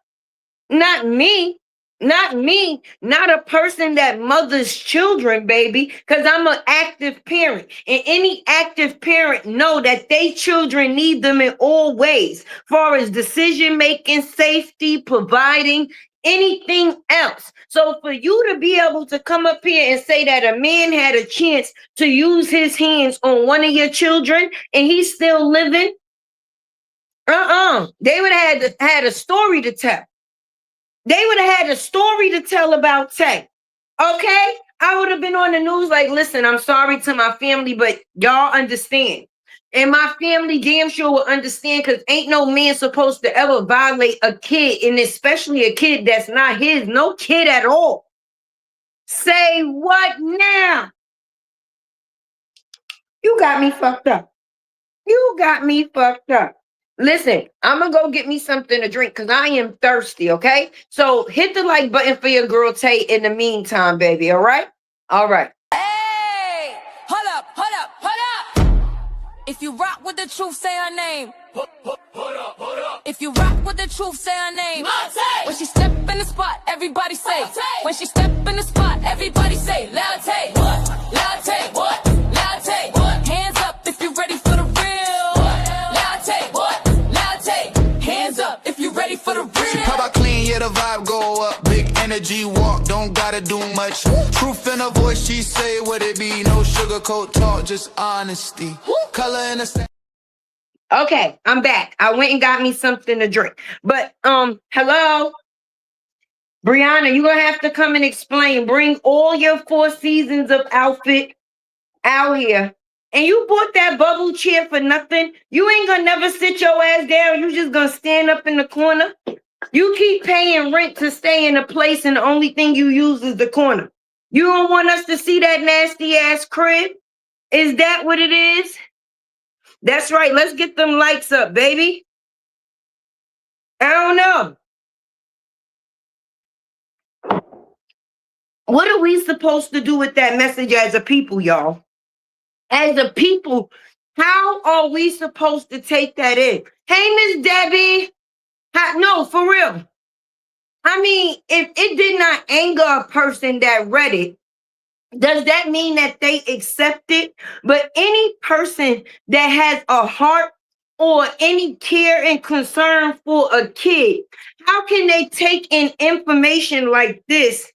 Not me. Not me. Not a person that mothers children, baby, because I'm an active parent. And any active parent know that they children need them in all ways, far as decision-making, safety, providing, anything else. So for you to be able to come up here and say that a man had a chance to use his hands on one of your children and he's still living, they would have had a story to tell. They would have had a story to tell about Tay. Okay? I would have been on the news like, listen, I'm sorry to my family, but y'all understand. And my family damn sure will understand, because ain't no man supposed to ever violate a kid, and especially a kid that's not his. No kid at all. Say what now? You got me fucked up. You got me fucked up. Listen, I'm going to go get me something to drink because I am thirsty, okay? So hit the like button for your girl Tay in the meantime, baby, all right? All right. Hey, hold up, hold up, hold up. If you rock with the truth, say her name. Hold up, hold up. If you rock with the truth, say her name. When she step in the spot, everybody say. When she step in the spot, everybody say. Loud Tay. What? Loud Tay. What? Loud Tay. What? Hands up if you ready for the real. Loud Tay. What? Loud Tay. Hands up if you ready for the real. How about clean, yeah, the vibe go up. Big energy walk, don't gotta do much. Truth in her voice, she say what it be. No sugarcoat talk, just honesty. Color in the... Okay, I'm back. I went and got me something to drink. But hello. Brianna, you're going to have to come and explain. Bring all your 4 seasons of outfit out here. And you bought that bubble chair for nothing. You ain't going to never sit your ass down. You just going to stand up in the corner. You keep paying rent to stay in a place and the only thing you use is the corner. You don't want us to see that nasty ass crib? Is that what it is? That's right. Let's get them likes up, baby. I don't know. What are we supposed to do with that message as a people, y'all? As a people, how are we supposed to take that in? Hey, Miss Debbie. No, for real. I mean, if it did not anger a person that read it, does that mean that they accept it? But any person that has a heart or any care and concern for a kid, how can they take in information like this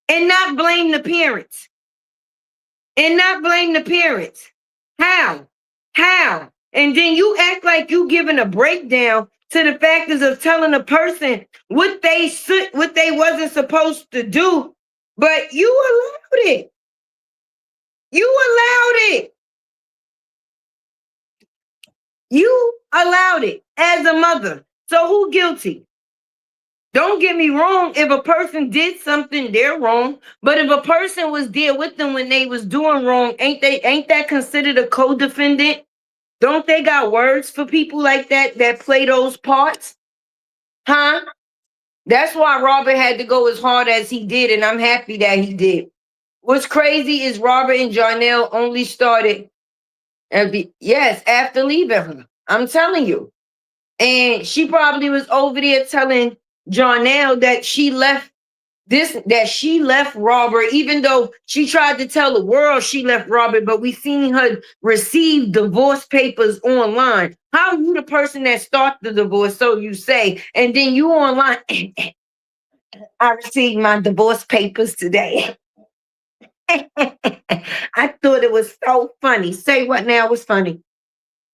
and not blame the parents? How? And then you act like you giving a breakdown to the factors of telling a person what they wasn't supposed to do, but you allowed it. You allowed it as a mother. So who guilty? Don't get me wrong. If a person did something, they're wrong. But if a person was there with them when they was doing wrong, ain't that considered a co-defendant? Don't they got words for people like that play those parts? Huh? That's why Robert had to go as hard as he did, and I'm happy that he did. What's crazy is Robert and Jarnell only started after leaving her. I'm telling you. And she probably was over there telling Jarnell that she left Robert, even though she tried to tell the world she left Robert, but we seen her receive divorce papers online. How are you the person that started the divorce, so you say, and then you online, I received my divorce papers today. I thought it was so funny. Say what now was funny?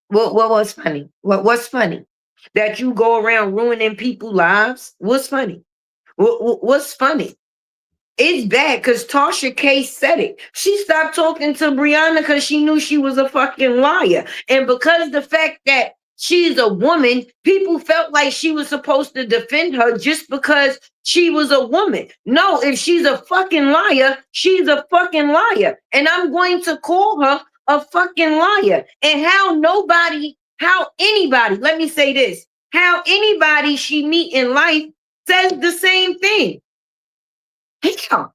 What was funny? What's funny? That you go around ruining people's lives? What's funny? What's funny? It's bad because Tasha K said it. She stopped talking to Brianna because she knew she was a fucking liar. And because the fact that she's a woman, people felt like she was supposed to defend her just because she was a woman. No, if she's a fucking liar, she's a fucking liar. And I'm going to call her a fucking liar. And how anybody, let me say this, how anybody she meet in life says the same thing. Hell,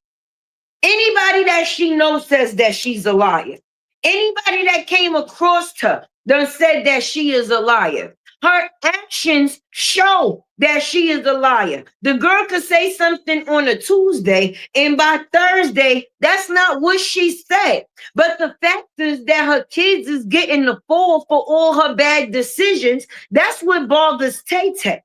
anybody that she knows says that she's a liar. Anybody that came across her done said that she is a liar. Her actions show that she is a liar. The girl could say something on a Tuesday, and by Thursday, that's not what she said. But the fact is that her kids is getting the fall for all her bad decisions. That's what bothers Tay-Tay.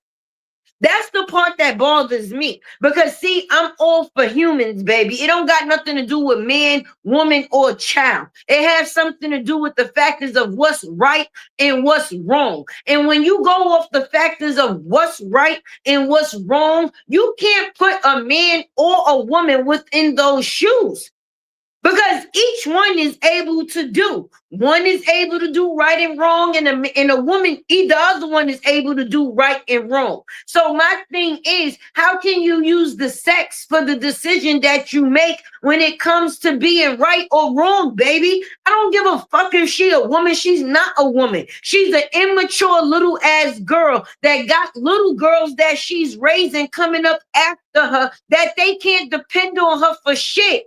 That's the part that bothers me. Because, see, I'm all for humans, baby. It don't got nothing to do with man, woman, or child. It has something to do with the factors of what's right and what's wrong. And when you go off the factors of what's right and what's wrong, you can't put a man or a woman within those shoes. Because each one is able to do. One is able to do right and wrong, and a woman, the other one is able to do right and wrong. So my thing is, how can you use the sex for the decision that you make when it comes to being right or wrong, baby? I don't give a fuck if she a woman. She's not a woman. She's an immature little ass girl that got little girls that she's raising coming up after her that they can't depend on her for shit.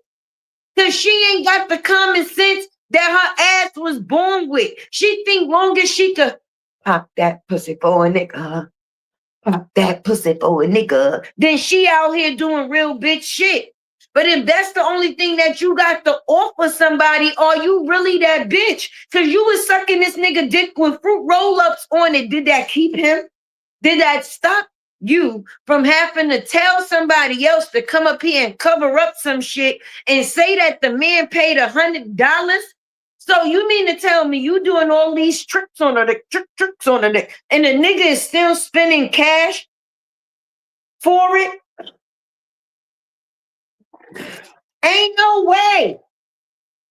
Because she ain't got the common sense that her ass was born with. She think long as she could pop that pussy for a nigga, pop that pussy for a nigga, then she out here doing real bitch shit. But if that's the only thing that you got to offer somebody, are you really that bitch? Because you was sucking this nigga dick with fruit roll-ups on it. Did that keep him? Did that stop you from having to tell somebody else to come up here and cover up some shit and say that the man paid $100? So you mean to tell me you doing all these tricks on the dick, tricks on the dick, and the nigga is still spending cash? for it? Ain't no way.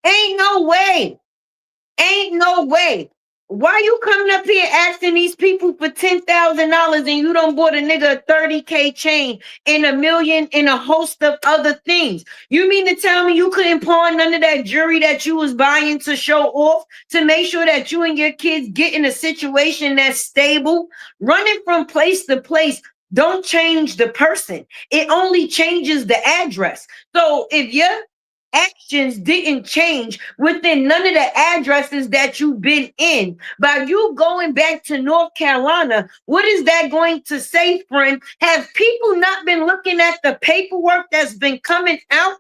Ain't no way. Ain't no way. Why you coming up here asking these people for $10,000 and you don't bought a nigga a 30K chain and $1 million and a host of other things? You mean to tell me you couldn't pawn none of that jewelry that you was buying to show off, to make sure that you and your kids get in a situation that's stable? Running from place to place don't change the person. It only changes the address. So if your actions didn't change within none of the addresses that you've been in, by you going back to North Carolina, what is that going to say, friend? Have people not been looking at the paperwork that's been coming out?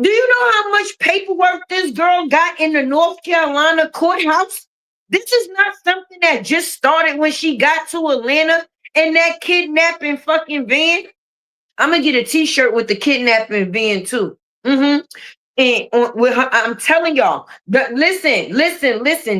Do you know how much paperwork this girl got in the North Carolina courthouse? This is not something that just started when she got to Atlanta in that kidnapping fucking van. I'm gonna get a t-shirt with the kidnapping van too. And with her, I'm telling y'all, listen.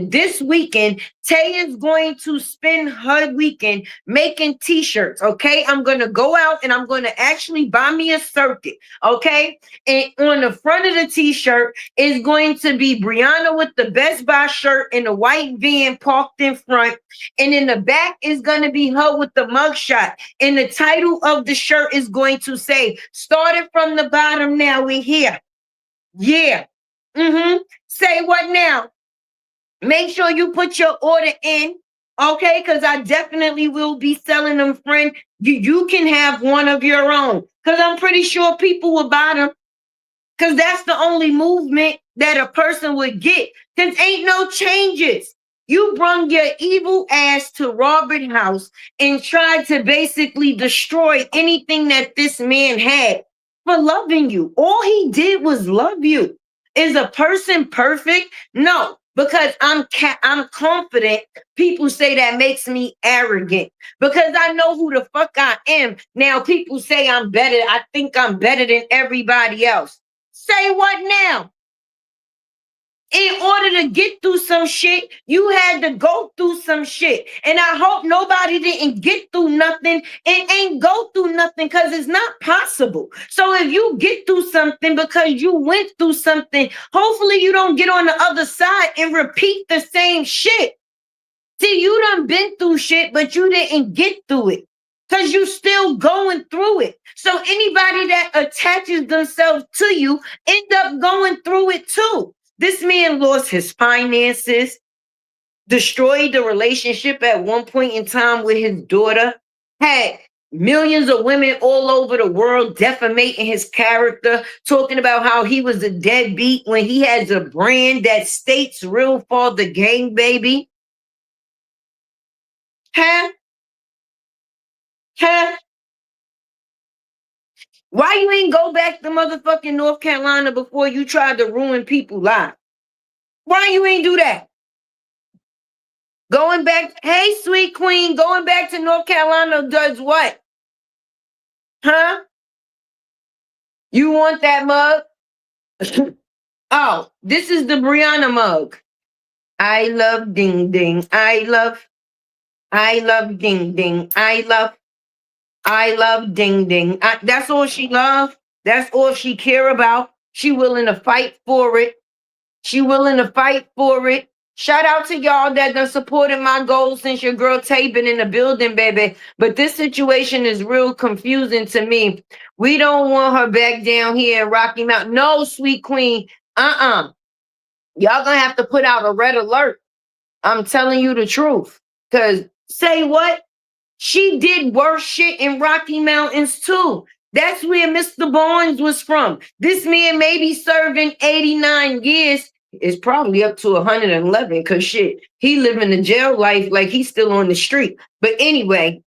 This weekend, Tay is going to spend her weekend making t-shirts. Okay, I'm gonna go out and I'm gonna actually buy me a circuit. Okay, and on the front of the t-shirt is going to be BRIANA with the Best Buy shirt in a white van parked in front, and in the back is gonna be her with the mugshot. And the title of the shirt is going to say, "Started from the bottom, now we're here." Yeah. Say what now? Make sure you put your order in, okay? Because I definitely will be selling them, friend. You can have one of your own, because I'm pretty sure people will buy them, because that's the only movement that a person would get, because ain't no changes. You brung your evil ass to Robert House and tried to basically destroy anything that this man had for loving you. All he did was love you. Is a person perfect? No, because I'm confident. People say that makes me arrogant because I know who the fuck I am. Now people say I'm better. I think I'm better than everybody else. Say what now? In order to get through some shit, you had to go through some shit. And I hope nobody didn't get through nothing and ain't go through nothing, because it's not possible. So if you get through something because you went through something, hopefully you don't get on the other side and repeat the same shit. See, you done been through shit, but you didn't get through it because you still going through it. So anybody that attaches themselves to you end up going through it too. This man lost his finances, destroyed the relationship at one point in time with his daughter, had millions of women all over the world defamating his character, talking about how he was a deadbeat when he has a brand that states real father gang, baby. Huh? Why you ain't go back to motherfucking North Carolina before you tried to ruin people's lives? Why you ain't do that? Going back, hey, sweet queen, going back to North Carolina does what? Huh? You want that mug? Oh, this is the BRIANA mug. I love ding ding. I love ding ding. I love ding ding. That's all she love. That's all she care about. She willing to fight for it. She willing to fight for it. Shout out to y'all that done supported my goals since your girl Tay been in the building, baby. But this situation is real confusing to me. We don't want her back down here in Rocky Mountain. No, sweet queen. Y'all gonna have to put out a red alert. I'm telling you the truth. Because say what? She did worse shit in Rocky Mountains too. That's where Mr. Barnes was from. This man may be serving 89 years. It's probably up to 111 because shit, he living the jail life like he's still on the street. But anyway,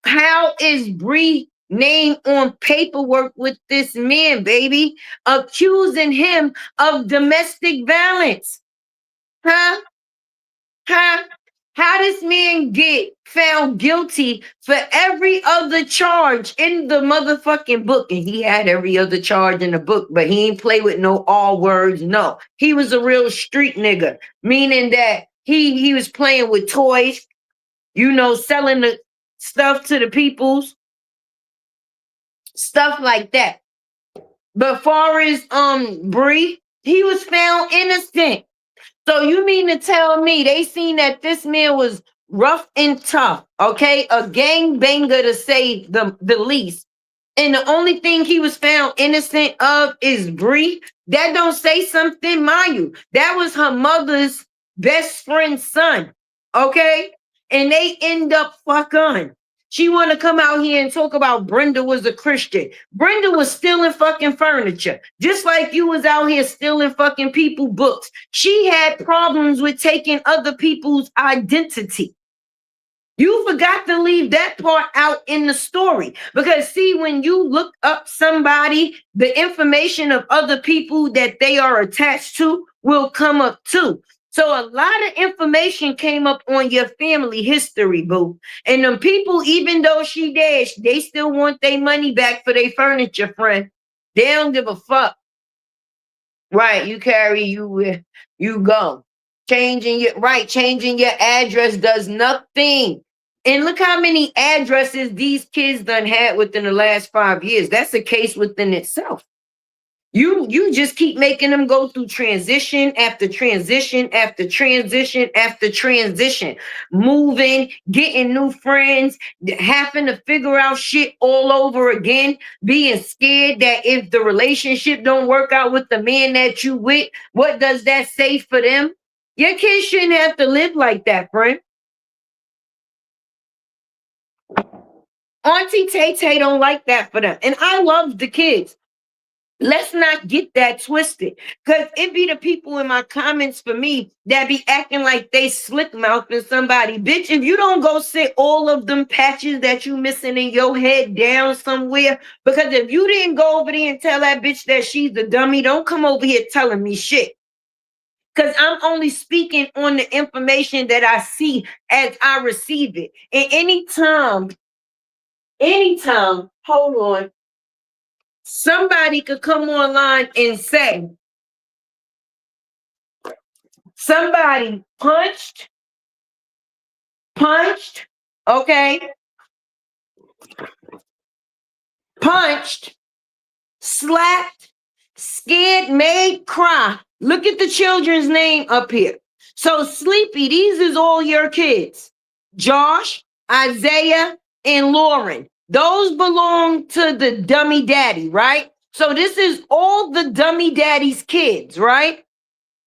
how is Bree name on paperwork with this man, baby? Accusing him of domestic violence. Huh? How this man get found guilty for every other charge in the motherfucking book? And he had every other charge in the book, but he ain't play with no all words. No, he was a real street nigga, meaning that he was playing with toys, you know, selling stuff to the peoples, stuff like that. But far as Bree, he was found innocent. So you mean to tell me they seen that this man was rough and tough, okay? A gangbanger to say the least. And the only thing he was found innocent of is Bree. That don't say something, mind you. That was her mother's best friend's son, okay? And they end up fucking. She want to come out here and talk about Brenda was a Christian. Brenda was stealing fucking furniture. Just like you was out here stealing fucking people books. She had problems with taking other people's identity. You forgot to leave that part out in the story. Because see, when you look up somebody, the information of other people that they are attached to will come up too. So a lot of information came up on your family history, boo. And them people, even though she dead, they still want their money back for their furniture, friend. They don't give a fuck. Right, you carry, you go. Changing your address does nothing. And look how many addresses these kids done had within the last 5 years. That's a case within itself. You just keep making them go through transition after transition after transition after transition, moving, getting new friends, having to figure out shit all over again, being scared that if the relationship don't work out with the man that you with, what does that say for them? Your kids shouldn't have to live like that, friend. Auntie Tay don't like that for them. And I love the kids. Let's not get that twisted. Because it be the people in my comments for me that be acting like they slick mouthing somebody. Bitch, if you don't go sit all of them patches that you missing in your head down somewhere, because if you didn't go over there and tell that bitch that she's a dummy, don't come over here telling me shit. Because I'm only speaking on the information that I see as I receive it. And anytime, hold on. Somebody could come online and say somebody punched, okay? Punched, slapped, scared, made, cry. Look at the children's name up here. So Sleepy, these is all your kids. Josh, Isaiah, and Lauren. Those belong to the dummy daddy, right? So this is all the dummy daddy's kids, right?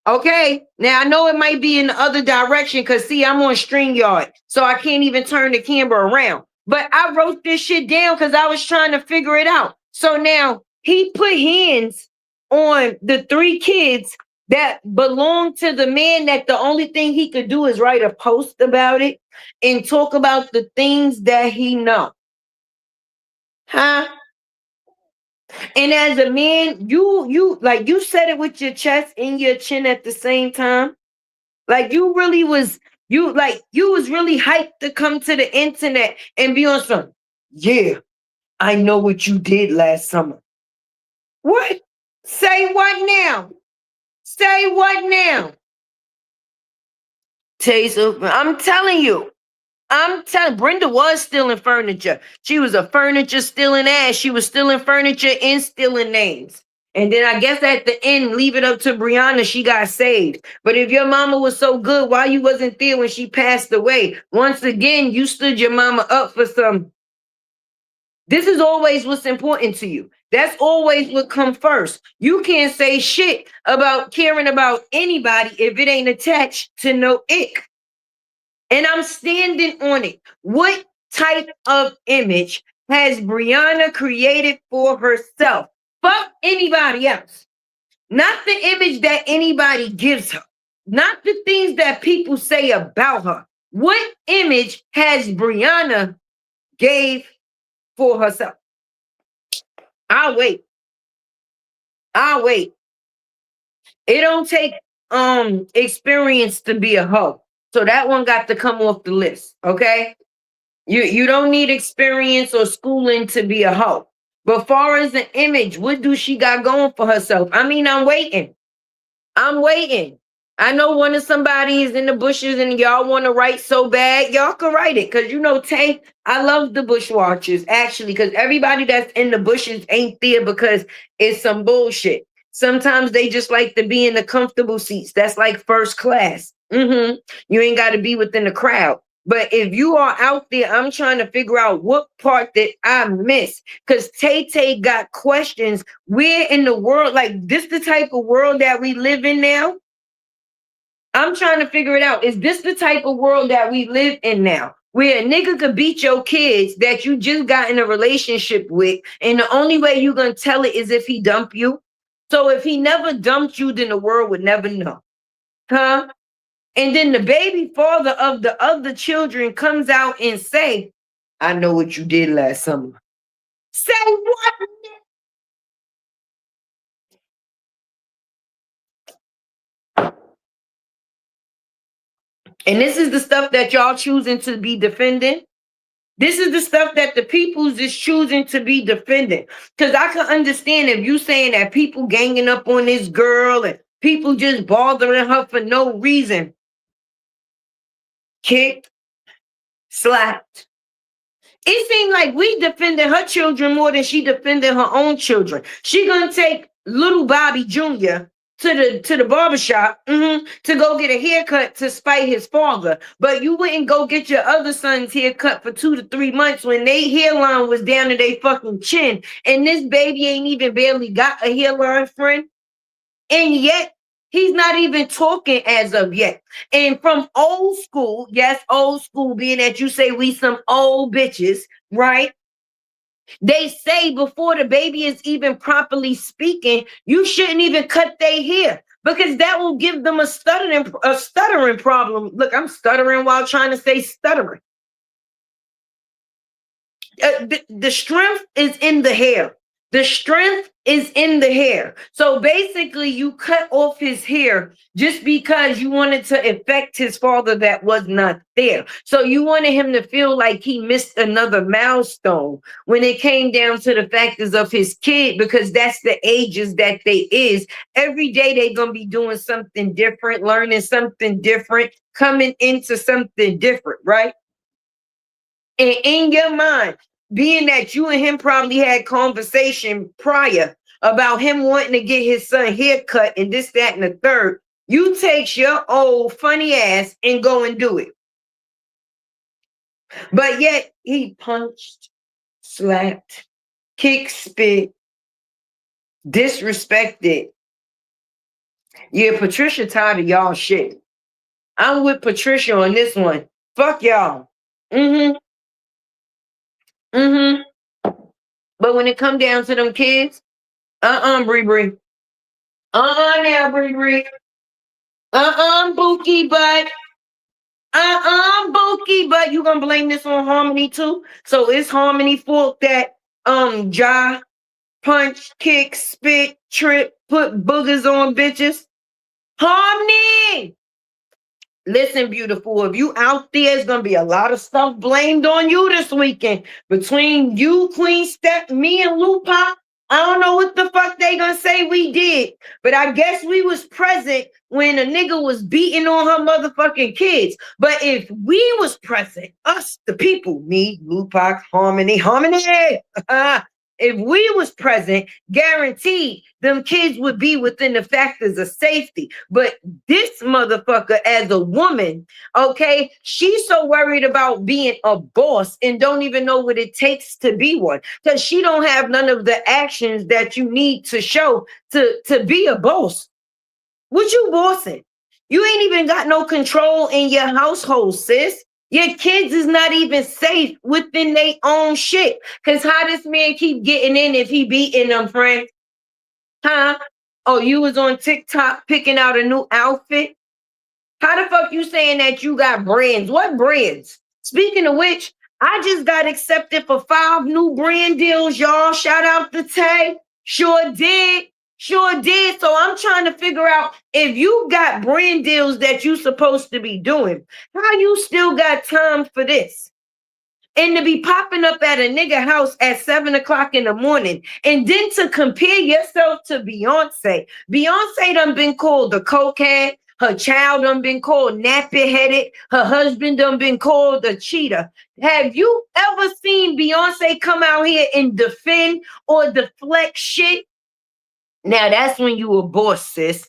Okay. Now I know it might be in the other direction because see, I'm on StreamYard, so I can't even turn the camera around. But I wrote this shit down because I was trying to figure it out. So now he put hands on the 3 kids that belong to the man that the only thing he could do is write a post about it and talk about the things that he know. Huh? And as a man, you said it with your chest and your chin at the same time. Like you was really hyped to come to the internet and be on some, yeah, I know what you did last summer. What? Say what now? Say what now? I'm telling you. Brenda was stealing furniture. She was a furniture stealing ass. She was stealing furniture and stealing names. And then I guess at the end, leave it up to BRIANA. She got saved. But if your mama was so good, why you wasn't there when she passed away? Once again, you stood your mama up for some. This is always what's important to you. That's always what comes first. You can't say shit about caring about anybody if it ain't attached to no ick. And I'm standing on it. What type of image has BRIANA created for herself? Fuck anybody else. Not the image that anybody gives her. Not the things that people say about her. What image has BRIANA gave for herself? I'll wait. It don't take experience to be a hoe. So that one got to come off the list, okay? You don't need experience or schooling to be a hoe. But far as the image, what do she got going for herself? I mean, I'm waiting. I know one of somebody is in the bushes and y'all want to write so bad, y'all can write it. Cause you know, Tay, I love the bushwatchers actually, because everybody that's in the bushes ain't there because it's some bullshit. Sometimes they just like to be in the comfortable seats. That's like first class. You ain't got to be within the crowd. But if you are out there, I'm trying to figure out what part that I missed. Because Tay Tay got questions. Where in the world, like this the type of world that we live in now? I'm trying to figure it out. Is this the type of world that we live in now? Where a nigga could beat your kids that you just got in a relationship with, and the only way you're gonna tell it is if he dump you. So if he never dumped you, then the world would never know. Huh? And then the baby father of the other children comes out and say, I know what you did last summer. Say what? And this is the stuff that y'all choosing to be defending. This is the stuff that the people's is choosing to be defending. Because I can understand if you saying that people ganging up on this girl and people just bothering her for no reason. Kicked, slapped. It seemed like we defended her children more than she defended her own children. She gonna take little Bobby Jr. to the barbershop to go get a haircut to spite his father. But you wouldn't go get your other son's haircut for 2 to 3 months when their hairline was down to their fucking chin. And this baby ain't even barely got a hairline, friend. And yet, he's not even talking as of yet. And from old school, yes, old school, being that you say we some old bitches, right? They say before the baby is even properly speaking, you shouldn't even cut their hair because that will give them a stuttering problem. Look, I'm stuttering while trying to say stuttering. The strength is in the hair. The strength is in the hair. So basically, you cut off his hair just because you wanted to affect his father that was not there. So you wanted him to feel like he missed another milestone when it came down to the factors of his kid, because that's the ages that they is. Every day they're going to be doing something different, learning something different, coming into something different, right? And in your mind, being that you and him probably had conversation prior about him wanting to get his son haircut and this, that, and the third, you take your old funny ass and go and do it. But yet he punched, slapped, kicked, spit, disrespected. Yeah, Patricia tired of y'all shit. I'm with Patricia on this one. Fuck y'all. But when it come down to them kids, Bree Bree. Now, Bree Bree. Bookie butt. Bookie butt. You gonna blame this on Harmony too? So it's Harmony fault that Ja punch, kick, spit, trip, put boogers on bitches. Harmony. Listen, beautiful, if you out there, it's going to be a lot of stuff blamed on you this weekend. Between you, Queen Steph, me, and Lupa, I don't know what the fuck they going to say we did. But I guess we was present when a nigga was beating on her motherfucking kids. But if we was present, us, the people, me, Lupa, Harmony, if we was present, guaranteed them kids would be within the factors of safety. But this motherfucker, as a woman, okay, she's so worried about being a boss and don't even know what it takes to be one, because she don't have none of the actions that you need to show to be a boss. What you bossing? You ain't even got no control in your household, sis. Your kids is not even safe within their own shit. Because how this man keep getting in if he beating them, friend? Huh? Oh, you was on TikTok picking out a new outfit? How the fuck you saying that you got brands? What brands? Speaking of which, I just got accepted for 5 new brand deals, y'all. Shout out to Tay. Sure did. Sure did. So I'm trying to figure out, if you got brand deals that you supposed to be doing, how you still got time for this? And to be popping up at a nigga house at 7 o'clock in the morning, and then to compare yourself to Beyonce. Beyonce done been called a cokehead. Her child done been called nappy-headed. Her husband done been called a cheater. Have you ever seen Beyonce come out here and defend or deflect shit? Now that's when you a boss, sis.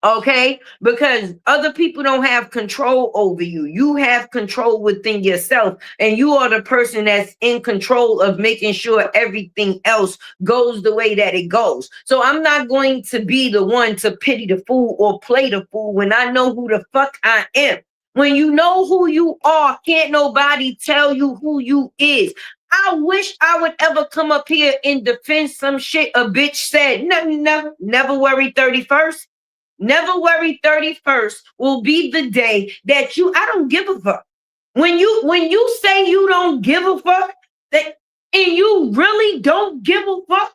Okay, because other people don't have control over you. You have control within yourself, and you are the person that's in control of making sure everything else goes the way that it goes. So I'm not going to be the one to pity the fool or play the fool when I know who the fuck I am. When you know who you are, can't nobody tell you who you is. I wish I would ever come up here and defend some shit a bitch said. Never worry 31st. Never worry 31st will be the day that I don't give a fuck. When you say you don't give a fuck, and you really don't give a fuck,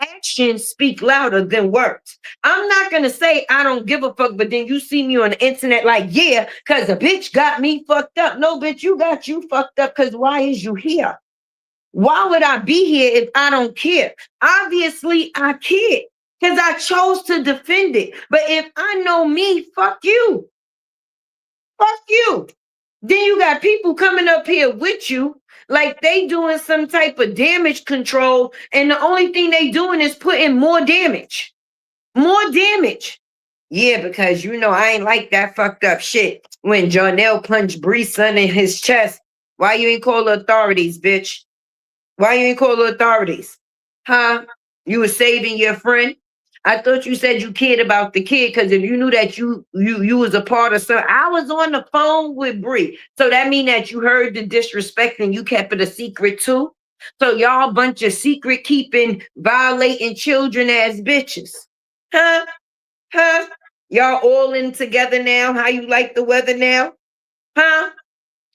actions speak louder than words. I'm not going to say I don't give a fuck, but then you see me on the internet like, yeah, because a bitch got me fucked up. No, bitch, you got you fucked up because why is you here? Why would I be here if I don't care? Obviously, I care. Because I chose to defend it. But if I know me, fuck you. Fuck you. Then you got people coming up here with you like they doing some type of damage control. And the only thing they doing is putting more damage. More damage. Yeah, because I ain't like that fucked up shit. When Jonelle punched Bree's son in his chest. Why you ain't call the authorities, bitch? Why you ain't call the authorities? Huh? You was saving your friend? I thought you said you cared about the kid, because if you knew that you was a part of something. I was on the phone with Bree. So that mean that you heard the disrespect and you kept it a secret too? So y'all bunch of secret keeping, violating children as bitches. Huh? Huh? Y'all all in together now? How you like the weather now? Huh?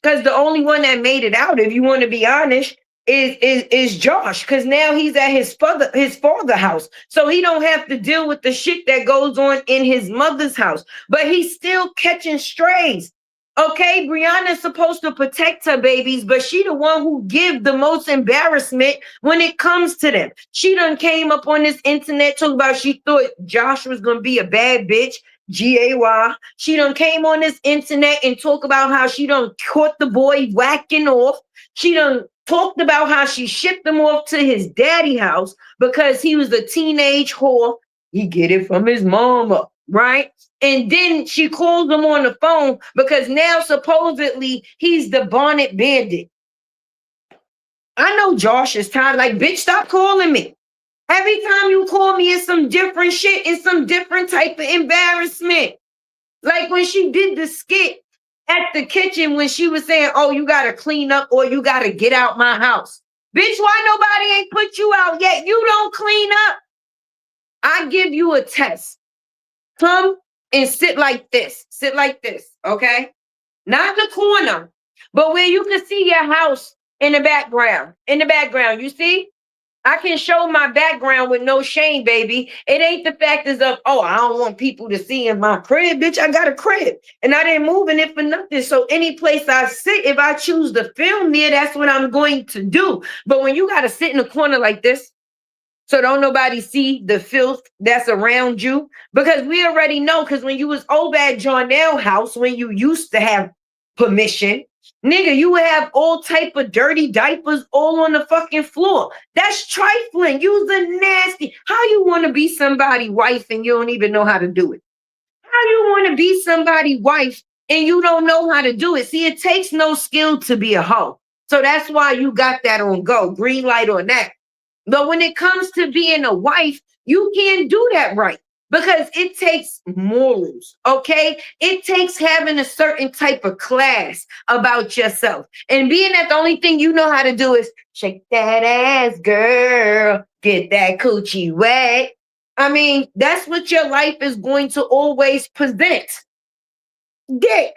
Because the only one that made it out, if you want to be honest, is Josh, because now he's at his father house, so he don't have to deal with the shit that goes on in his mother's house, but he's still catching strays. Okay, Brianna's supposed to protect her babies, but she the one who give the most embarrassment when it comes to them. She done came up on this internet talking about she thought Josh was gonna be a bad bitch. Gay. She done came on this internet and talk about how she done caught the boy whacking off. She done talked about how she shipped him off to his daddy house because he was a teenage whore. He get it from his mama, right? And then she calls him on the phone because now supposedly he's the bonnet bandit. I know Josh is tired. Like, bitch, stop calling me. Every time you call me, it's some different shit. It's some different type of embarrassment. Like when she did the skit at the kitchen when she was saying, oh, you got to clean up or you got to get out my house. Bitch, why nobody ain't put you out yet? You don't clean up. I give you a test. Come and sit like this. Sit like this, okay? Not the corner, but where you can see your house in the background. In the background, you see? I can show my background with no shame, baby. It ain't the factors of, oh, I don't want people to see in my crib. Bitch, I got a crib. And I didn't move in it for nothing. So any place I sit, if I choose to film there, that's what I'm going to do. But when you got to sit in a corner like this, so don't nobody see the filth that's around you, because we already know, because when you was over at Jonelle's house, when you used to have permission, nigga, you would have all type of dirty diapers all on the fucking floor. That's trifling. You's a nasty. How you want to be somebody's wife and you don't even know how to do it? How you want to be somebody's wife and you don't know how to do it? See, it takes no skill to be a hoe. So that's why you got that on go. Green light on that. But when it comes to being a wife, you can't do that right. Because it takes morals, okay? It takes having a certain type of class about yourself. And being that the only thing you know how to do is shake that ass, girl. Get that coochie wet. I mean, that's what your life is going to always present. Dick.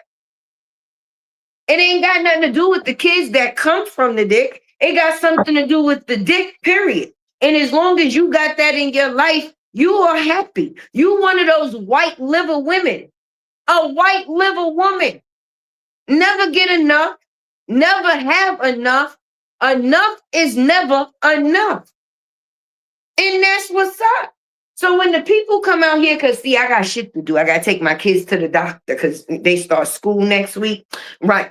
It ain't got nothing to do with the kids that come from the dick. It got something to do with the dick, period. And as long as you got that in your life, you are happy. You one of those white liver women. A white liver woman. Never get enough. Never have enough. Enough is never enough. And that's what's up. So when the people come out here, because see, I got shit to do. I got to take my kids to the doctor because they start school next week. Right.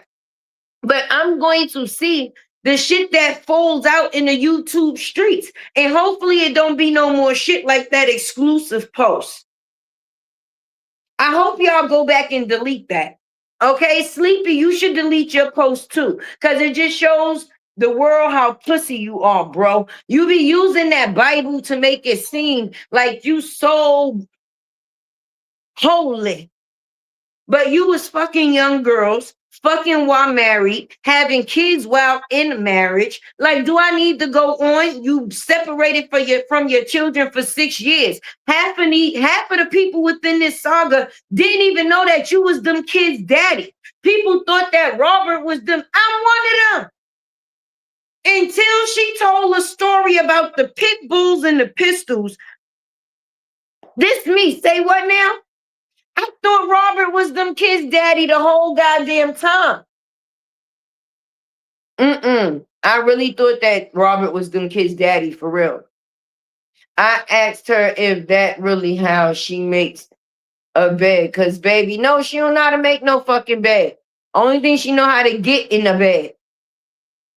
But I'm going to see the shit that folds out in the YouTube streets. And hopefully it don't be no more shit like that exclusive post. I hope y'all go back and delete that. Okay, Sleepy, you should delete your post too. Because it just shows the world how pussy you are, bro. You be using that Bible to make it seem like you so holy. But you was fucking young girls, fucking while married, having kids while in marriage. Like, do I need to go on? You separated from your children for 6 years. Half of the people within this saga didn't even know that you was them kids' daddy. People thought that Robert was them. I'm one of them. Until she told a story about the pit bulls and the pistols. This me, say what now? I thought Robert was them kids' daddy the whole goddamn time. I really thought that Robert was them kids' daddy for real. I asked her if that really how she makes a bed. Because, baby, no, she don't know how to make no fucking bed. Only thing she know how to get in the bed.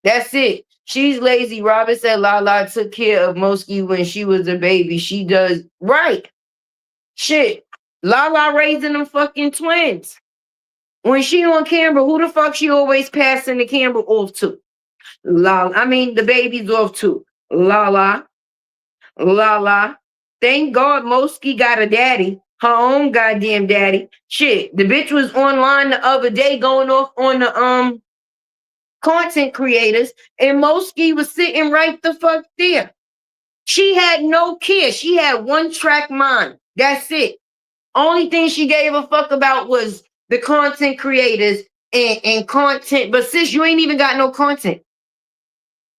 That's it. She's lazy. Robert said Lala took care of Mosky when she was a baby. She does right. Shit. Lala raising them fucking twins. When she on camera, who the fuck she always passing the camera off to? The baby's off to. Lala. Thank God Mosky got a daddy. Her own goddamn daddy. Shit. The bitch was online the other day going off on the content creators, and Mosky was sitting right the fuck there. She had no care. She had one track mind. That's it. Only thing she gave a fuck about was the content creators and content. But sis, you ain't even got no content.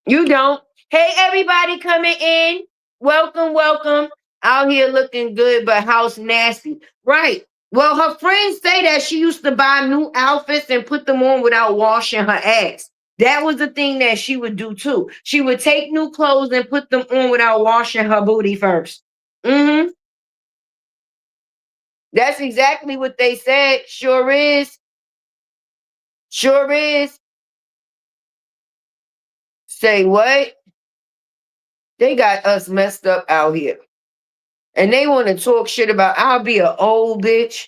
You don't. Hey, everybody coming in. Welcome. Out here looking good, but house nasty. Right. Well, her friends say that she used to buy new outfits and put them on without washing her ass. That was the thing that she would do too. She would take new clothes and put them on without washing her booty first. That's exactly what they said. Sure is. Say what? They got us messed up out here. And they want to talk shit about, I'll be an old bitch.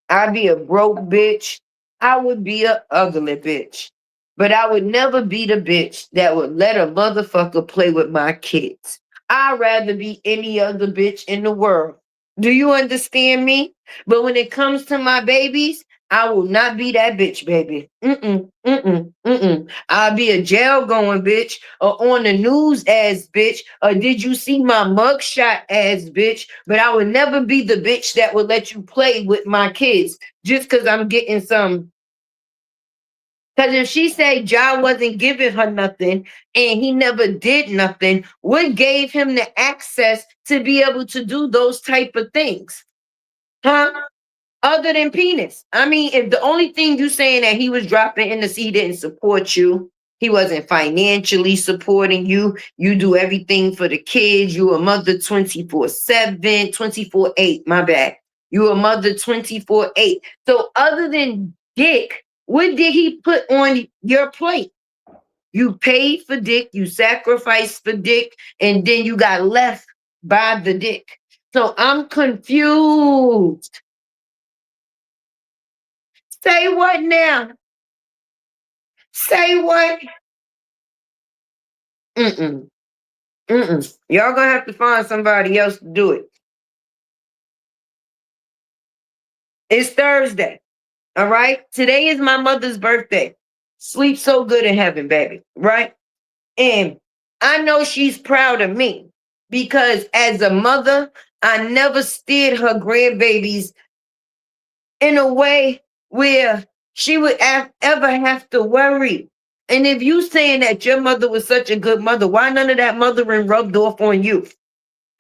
I'll be a broke bitch. I would be an ugly bitch. But I would never be the bitch that would let a motherfucker play with my kids. I'd rather be any other bitch in the world. Do you understand me? But when it comes to my babies, I will not be that bitch, baby. I'll be a jail going bitch, or on the news ass bitch, or did you see my mugshot ass bitch? But I would never be the bitch that would let you play with my kids just because I'm getting some. Because if she said Ja wasn't giving her nothing and he never did nothing, what gave him the access to be able to do those type of things? Huh? Other than penis. I mean, if the only thing you saying that he was dropping in the sea, he didn't support you, he wasn't financially supporting you, you do everything for the kids, you a mother 24/7, 24/8, my bad. You a mother 24/8. So other than dick, what did he put on your plate? You paid for dick, you sacrificed for dick, and then you got left by the dick. So I'm confused. Say what now? Say what? Y'all gonna have to find somebody else to do it. It's Thursday. All right. Today is my mother's birthday. Sleep so good in heaven, baby. Right. And I know she's proud of me because as a mother, I never steered her grandbabies in a way where she would ever have to worry. And if you saying that your mother was such a good mother, why none of that mothering rubbed off on you?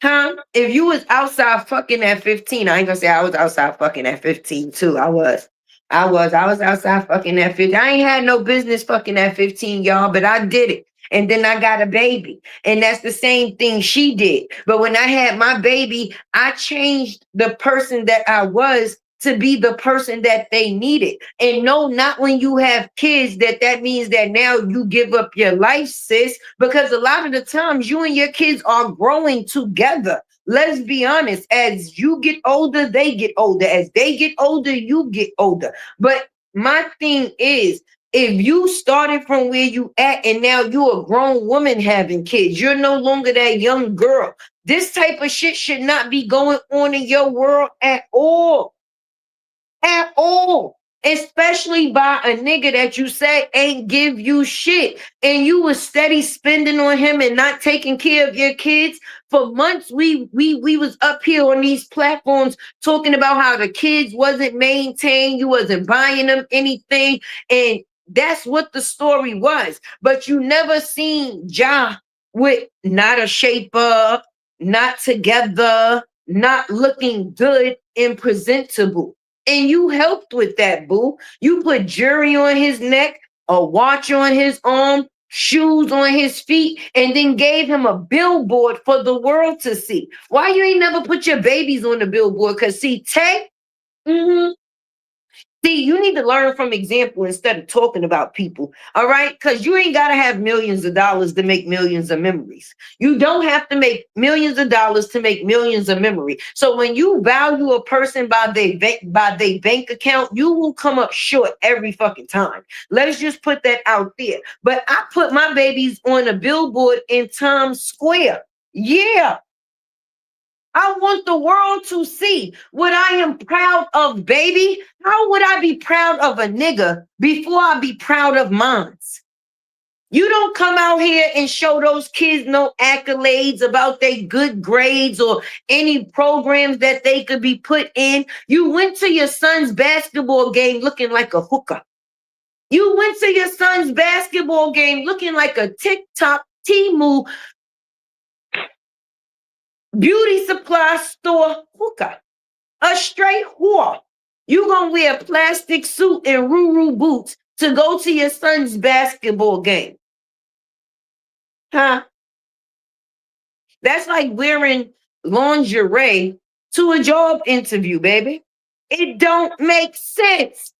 Huh? If you was outside fucking at 15, I ain't gonna say I was outside fucking at 15 too. I was outside fucking at 15. I ain't had no business fucking at 15, y'all, but I did it. and then I got a baby. And that's the same thing she did. But when I had my baby, I changed the person that I was to be the person that they needed. And no, not when you have kids that means that now you give up your life, sis, because a lot of the times you and your kids are growing together. Let's be honest, as you get older, they get older. As they get older, you get older. But my thing is, if you started from where you at and now you're a grown woman having kids, you're no longer that young girl. This type of shit should not be going on in your world at all. At all. Especially by a nigga that you say ain't give you shit. And you was steady spending on him and not taking care of your kids. For months, we was up here on these platforms talking about how the kids wasn't maintained. You wasn't buying them anything. And that's what the story was. But you never seen Ja with not a shaper, not together, not looking good and presentable. And you helped with that, boo. You put jewelry on his neck, a watch on his arm, shoes on his feet, and then gave him a billboard for the world to see. Why you ain't never put your babies on the billboard? Because see, Tay, see, you need to learn from example instead of talking about people, all right? Because you ain't got to have millions of dollars to make millions of memories. You don't have to make millions of dollars to make millions of memory. So when you value a person by their bank account, you will come up short every fucking time. Let's just put that out there. But I put my babies on a billboard in Times Square. Yeah. I want the world to see what I am proud of, baby. How would I be proud of a nigga before I be proud of mine? You don't come out here and show those kids no accolades about their good grades or any programs that they could be put in. You went to your son's basketball game looking like a hooker. You went to your son's basketball game looking like a TikTok, Temu, beauty supply store hooker, a straight whore. You gonna wear a plastic suit and Ruru boots to go to your son's basketball game. Huh? That's like wearing lingerie to a job interview, baby. It don't make sense.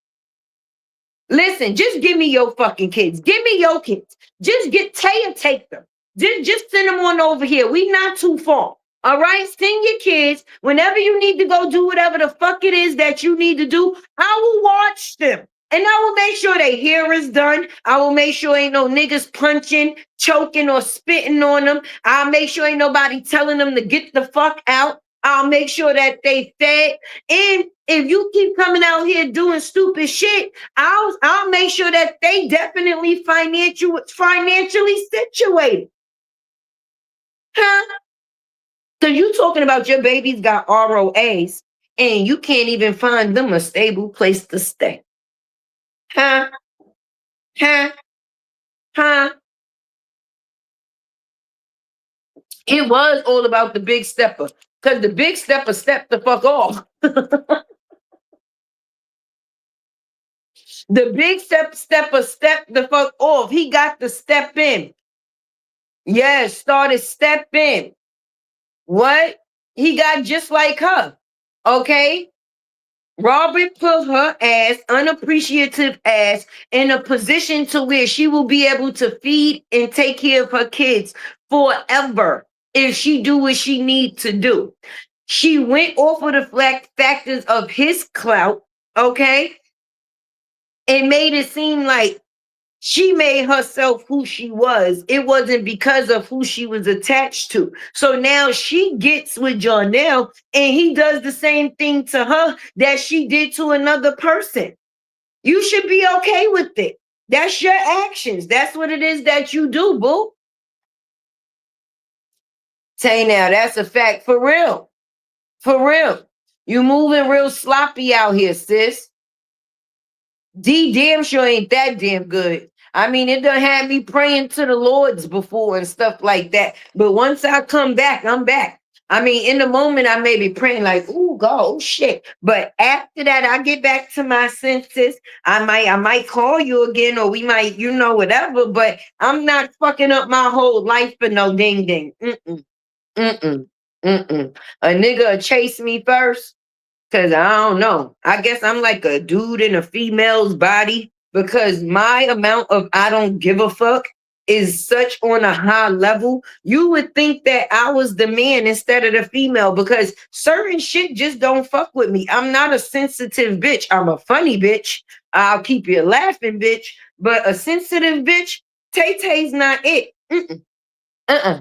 Listen, just give me your fucking kids. Give me your kids. Just get Taya, take them. Just send them on over here. We not too far. All right, send your kids. Whenever you need to go do whatever the fuck it is that you need to do, I will watch them. And I will make sure their hair is done. I will make sure ain't no niggas punching, choking, or spitting on them. I'll make sure ain't nobody telling them to get the fuck out. I'll make sure that they fed. And if you keep coming out here doing stupid shit, I'll make sure that they definitely financially situated. Huh? So you talking about your babies got ROAs and you can't even find them a stable place to stay. Huh? Huh? Huh? It was all about the big stepper because the big stepper stepped the fuck off. The big stepper stepped the fuck off. He got to step in. Yes, started stepping. What? He got just like her. Okay? Robert put her ass, unappreciative ass, in a position to where she will be able to feed and take care of her kids forever if she do what she needs to do. She went off of the factors of his clout, okay? And made it seem like she made herself who she was. It wasn't because of who she was attached to. So now she gets with Jonell and he does the same thing to her that she did to another person. You should be okay with it. That's your actions. That's what it is that you do, boo. Say now, that's a fact for real. For real. You moving real sloppy out here, sis. D damn sure ain't that damn good. I mean, it done had me praying to the Lords before and stuff like that. But once I come back, I'm back. I mean, in the moment, I may be praying like, "Ooh, God, oh shit!" But after that, I get back to my senses. I might call you again, or we might, whatever. But I'm not fucking up my whole life for no ding ding. Mm-mm, mm-mm, mm-mm. A nigga chase me first. Cause I don't know. I guess I'm like a dude in a female's body because my amount of I don't give a fuck is such on a high level. You would think that I was the man instead of the female because certain shit just don't fuck with me. I'm not a sensitive bitch. I'm a funny bitch. I'll keep you laughing, bitch. But a sensitive bitch, Tay-Tay's not it. Mm-mm. Uh-uh.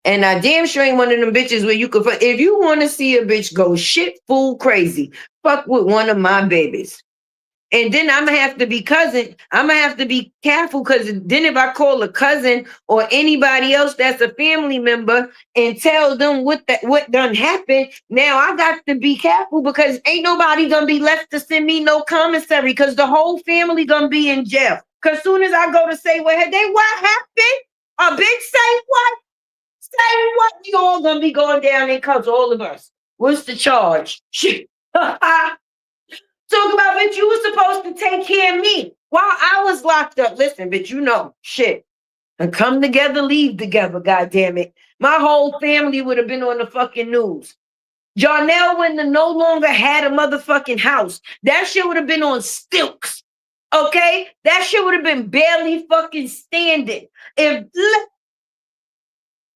And I damn sure ain't one of them bitches where you could fuck. If you want to see a bitch go shit fool crazy, fuck with one of my babies. And then I'm gonna have to be careful because then if I call a cousin or anybody else that's a family member and tell them what done happened, now I got to be careful because ain't nobody gonna be left to send me no commissary because the whole family gonna be in jail. Cause soon as I go to say what happened, a bitch say what? Say what? We all gonna be going down in cuffs, all of us. What's the charge? Shit. Talk about, bitch, you were supposed to take care of me while I was locked up. Listen, bitch, shit. And come together, leave together, goddamn it. My whole family would have been on the fucking news. Jarnell wouldn't have no longer had a motherfucking house. That shit would have been on stilts. Okay? That shit would have been barely fucking standing. If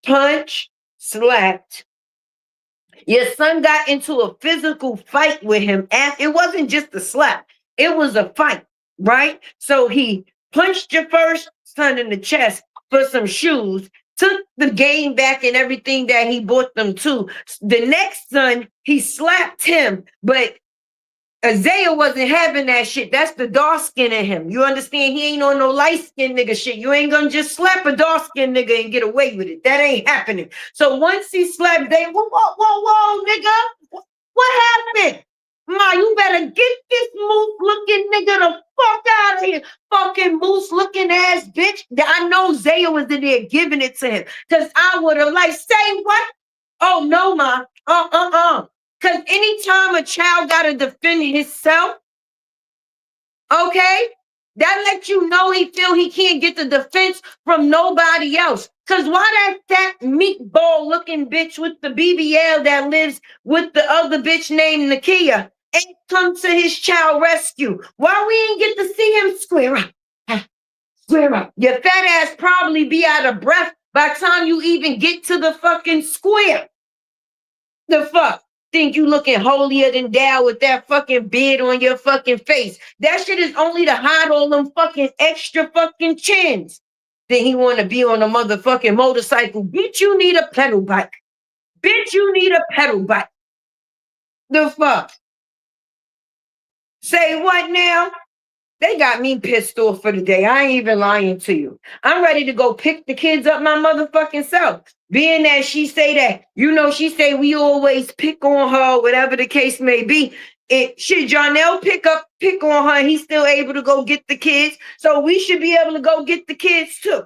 punch, slapped. Your son got into a physical fight with him. And it wasn't just a slap. It was a fight, right? So he punched your first son in the chest for some shoes, took the game back and everything that he bought them to. The next son, he slapped him, but Isaiah wasn't having that shit. That's the dark skin in him. You understand? He ain't on no light skin nigga shit. You ain't gonna just slap a dark skin nigga and get away with it. That ain't happening. So once he slapped, whoa, nigga. What happened? Ma, you better get this moose looking nigga the fuck out of here. Fucking moose looking ass bitch. I know Zaya was in there giving it to him. Cause I would have like, say what? Oh no, ma. Because anytime a child got to defend himself, okay, that lets you know he feel he can't get the defense from nobody else. Because why that meatball looking bitch with the BBL that lives with the other bitch named Nakia ain't come to his child rescue? Why we ain't get to see him square up? Square up. Your fat ass probably be out of breath by the time you even get to the fucking square. The fuck? Think you looking holier than thou with that fucking beard on your fucking face. That shit is only to hide all them fucking extra fucking chins. Then he want to be on a motherfucking motorcycle. Bitch, you need a pedal bike. Bitch, you need a pedal bike. The fuck? Say what now? They got me pissed off for the day. I ain't even lying to you. I'm ready to go pick the kids up my motherfucking self. Being that she say that, she say we always pick on her, whatever the case may be. Should Jarnell pick on her, and he's still able to go get the kids. So we should be able to go get the kids too.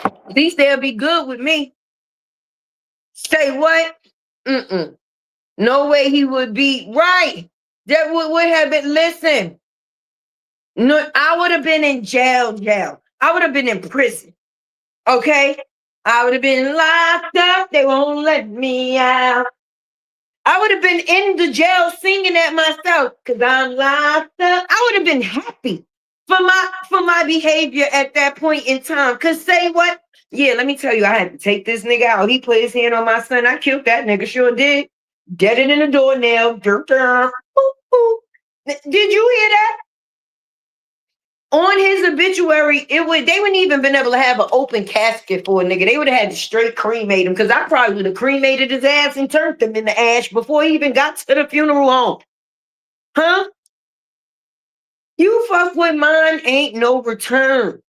At least they'll be good with me. Say what? Mm-mm. No way he would be right. That would have been, listen, no, I would have been in jail. I would have been in prison. Okay? I would have been locked up. They won't let me out. I would have been in the jail singing at myself because I'm locked up. I would have been happy for my behavior at that point in time. Because say what? Yeah, let me tell you, I had to take this nigga out. He put his hand on my son. I killed that nigga. Sure did. Get it in the doornail. Boop, boop. Did you hear that? On his obituary, they wouldn't even been able to have an open casket for a nigga. They would have had to straight cremate him because I probably would have cremated his ass and turned him in the ash before he even got to the funeral home. Huh? You fuck with mine, ain't no return.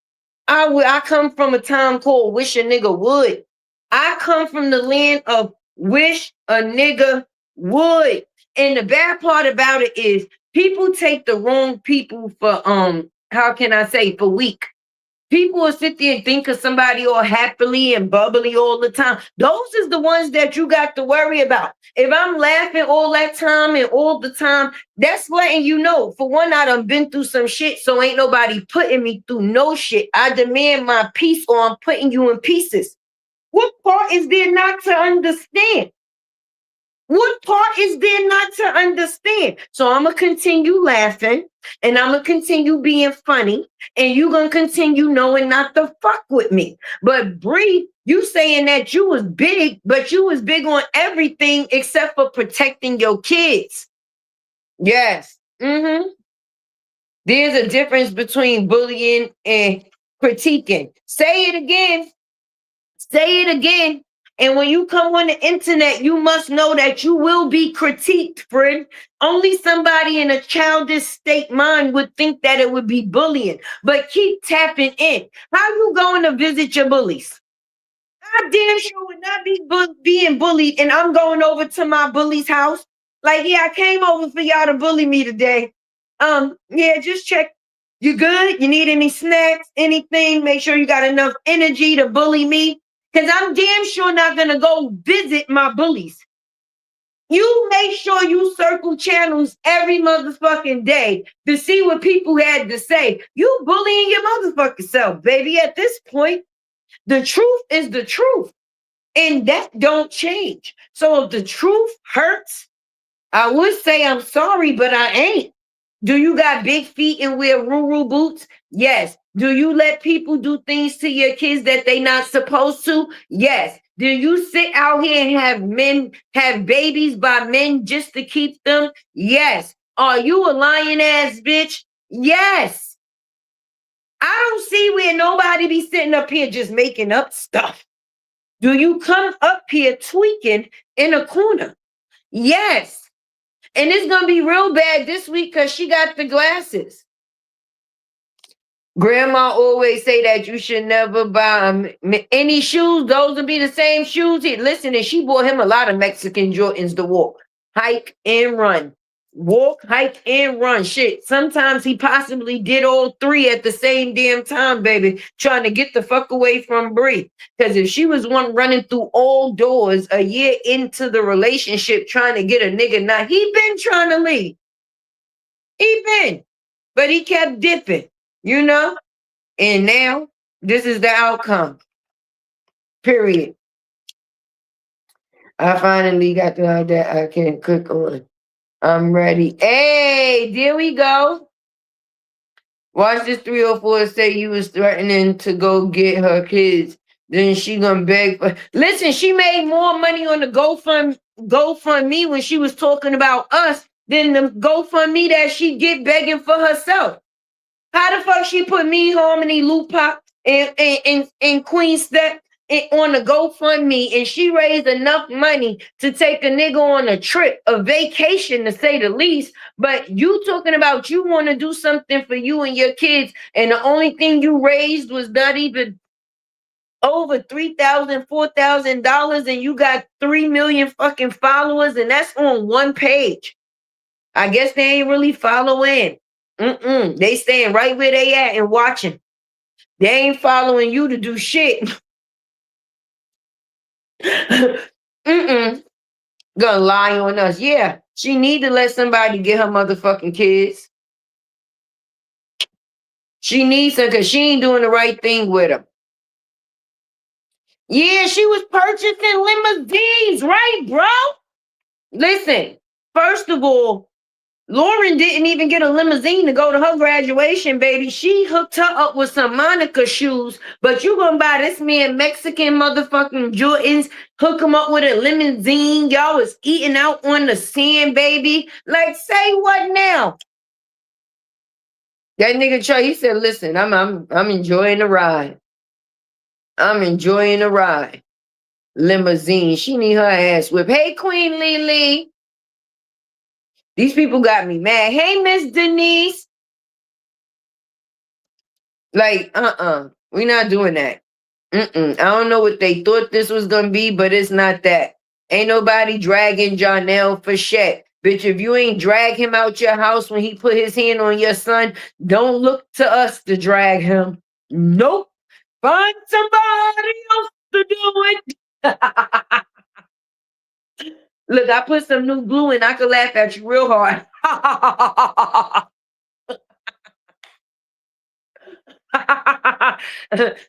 I come from a time called wish a nigga would. I come from the land of wish a nigga would. And the bad part about it is people take the wrong people for how can I say, for weak. People will sit there and think of somebody all happily and bubbly all the time. Those is the ones that you got to worry about. If I'm laughing all that time and all the time, that's letting you know, for one, I done been through some shit, so ain't nobody putting me through no shit. I demand my peace or I'm putting you in pieces. What part is there not to understand? What part is there not to understand? So I'm going to continue laughing and I'm going to continue being funny and you're going to continue knowing not to fuck with me. But Bree, you saying that you was big, but you was big on everything except for protecting your kids. Yes. Mm-hmm. There's a difference between bullying and critiquing. Say it again. Say it again. And when you come on the internet, you must know that you will be critiqued, friend. Only somebody in a childish state mind would think that it would be bullying. But keep tapping in. How you going to visit your bullies? I damn sure would not be being bullied, and I'm going over to my bully's house. Like, yeah, I came over for y'all to bully me today. Yeah, just check. You good? You need any snacks, anything? Make sure you got enough energy to bully me. Because I'm damn sure not going to go visit my bullies. You make sure you circle channels every motherfucking day to see what people had to say. You bullying your motherfucking self, baby. At this point, the truth is the truth. And that don't change. So if the truth hurts, I would say I'm sorry, but I ain't. Do you got big feet and wear Ruru boots? Yes. Do you let people do things to your kids that they not supposed to? Yes. Do you sit out here and have babies by men just to keep them? Yes. Are you a lying ass bitch? Yes. I don't see where nobody be sitting up here just making up stuff. Do you come up here tweaking in a corner? Yes. And it's going to be real bad this week because she got the glasses. Grandma always say that you should never buy any shoes. Those will be the same shoes. Listen, and she bought him a lot of Mexican Jordans to walk, hike, and run. Walk, hike, and run. Shit, sometimes he possibly did all three at the same damn time, baby, trying to get the fuck away from Bree. Because if she was one running through all doors a year into the relationship trying to get a nigga, now he been trying to leave. He been. But he kept dipping, you know? And now, this is the outcome. Period. I finally got to have that I can click on. I'm ready. Hey, there we go. Watch this 304 say you was threatening to go get her kids. Then she gonna beg for. Listen, she made more money on the GoFundMe when she was talking about us than the GoFundMe that she get begging for herself. How the fuck she put me, Harmony, Lupa, and Queen Step on the GoFundMe, and she raised enough money to take a nigga on a trip, a vacation to say the least. But you talking about you want to do something for you and your kids, and the only thing you raised was not even over $3,000, $4,000, and you got 3 million fucking followers, and that's on one page. I guess they ain't really following. They staying right where they at and watching. They ain't following you to do shit. Gonna lie on us. Yeah, she need to let somebody get her motherfucking kids. She needs them because she ain't doing the right thing with them. Yeah, she was purchasing limousines, right, bro? Listen, first of all, Lauren didn't even get a limousine to go to her graduation, baby. She hooked her up with some Monica shoes, but you gonna buy this man Mexican motherfucking Jordans, hook him up with a limousine. Y'all was eating out on the sand, baby. Like, say what now? That nigga Trey, he said, listen, I'm enjoying the ride. I'm enjoying the ride. Limousine. She need her ass whipped. Hey, Queen Lily. These people got me mad. Hey, Miss Denise. Like, we're not doing that. I don't know what they thought this was going to be, but it's not that. Ain't nobody dragging Jonelle for shit. Bitch, if you ain't drag him out your house when he put his hand on your son, don't look to us to drag him. Nope. Find somebody else to do it. Look, I put some new glue in. I could laugh at you real hard.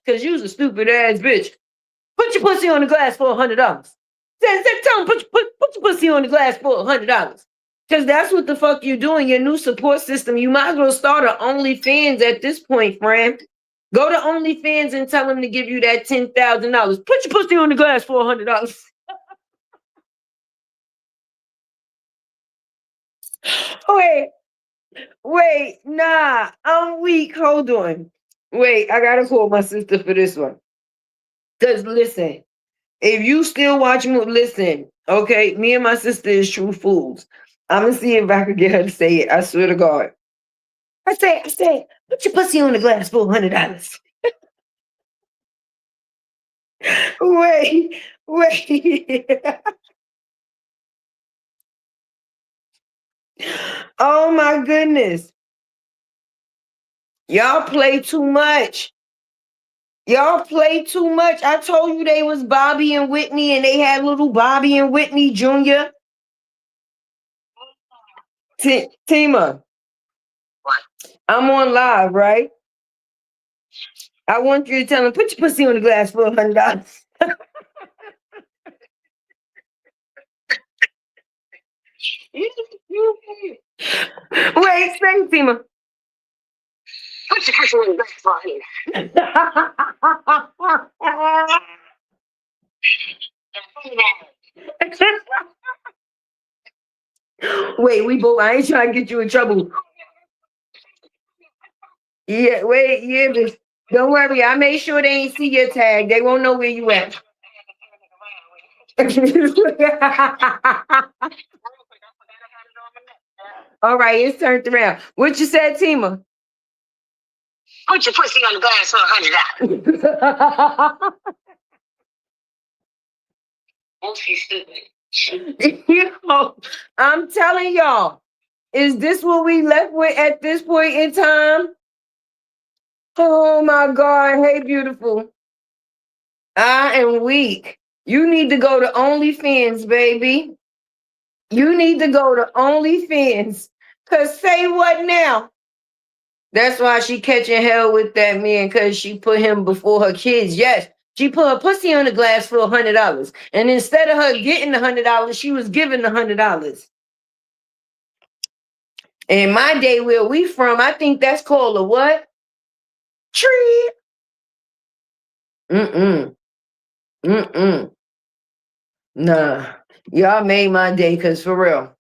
Because you's a stupid ass bitch. Put your pussy on the glass for $100. Tell him, put your pussy on the glass for $100. Because that's what the fuck you're doing. Your new support system. You might as well start an OnlyFans at this point, friend. Go to OnlyFans and tell them to give you that $10,000. Put your pussy on the glass for $100. Wait, nah, I'm weak. Hold on. Wait, I gotta call my sister for this one. Because listen, if you still watch me, listen, okay, me and my sister is true fools. I'm gonna see if I can get her to say it. I swear to God. I say, put your pussy on the glass for $100. Wait. Oh my goodness. Y'all play too much. Y'all play too much. I told you they was Bobby and Whitney, and they had little Bobby and Whitney Jr. Tima. What? I'm on live, right? I want you to tell him, put your pussy on the glass for $100. Wait, say Tima. Put your pussy on the glass for $100. Wait, we both. I ain't trying to get you in trouble. Yeah, wait, yeah, bitch. Don't worry. I made sure they ain't see your tag. They won't know where you at. All right, it's turned around. What you said, Tima? Put your pussy on the glass for $100. Oh, she's stupid. I'm telling y'all, is this what we left with at this point in time? Oh my God. Hey, beautiful. I am weak. You need to go to OnlyFans, baby. You need to go to OnlyFans. Cause say what now? That's why she catching hell with that man, because she put him before her kids. Yes, she put her pussy on the glass for $100. And instead of her getting the $100, she was given the $100. In my day where we from, I think that's called a what? Tree. Nah. Y'all made my day, because for real.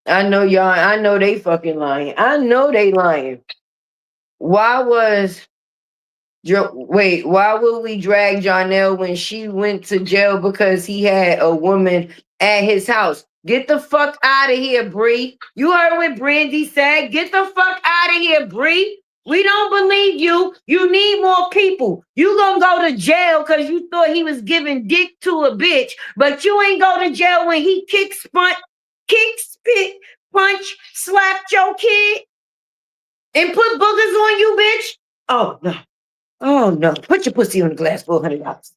I know y'all, I know they fucking lying. I know they lying. Why would we drag Jonelle when she went to jail because he had a woman at his house? Get the fuck out of here, Bree. You heard what Brandy said. Get the fuck out of here, Bree. We don't believe you. You need more people. You gonna go to jail because you thought he was giving dick to a bitch, but you ain't go to jail when he spit, punch, slapped your kid, and put boogers on you, bitch. Oh no. Oh no. Put your pussy on the glass for $100.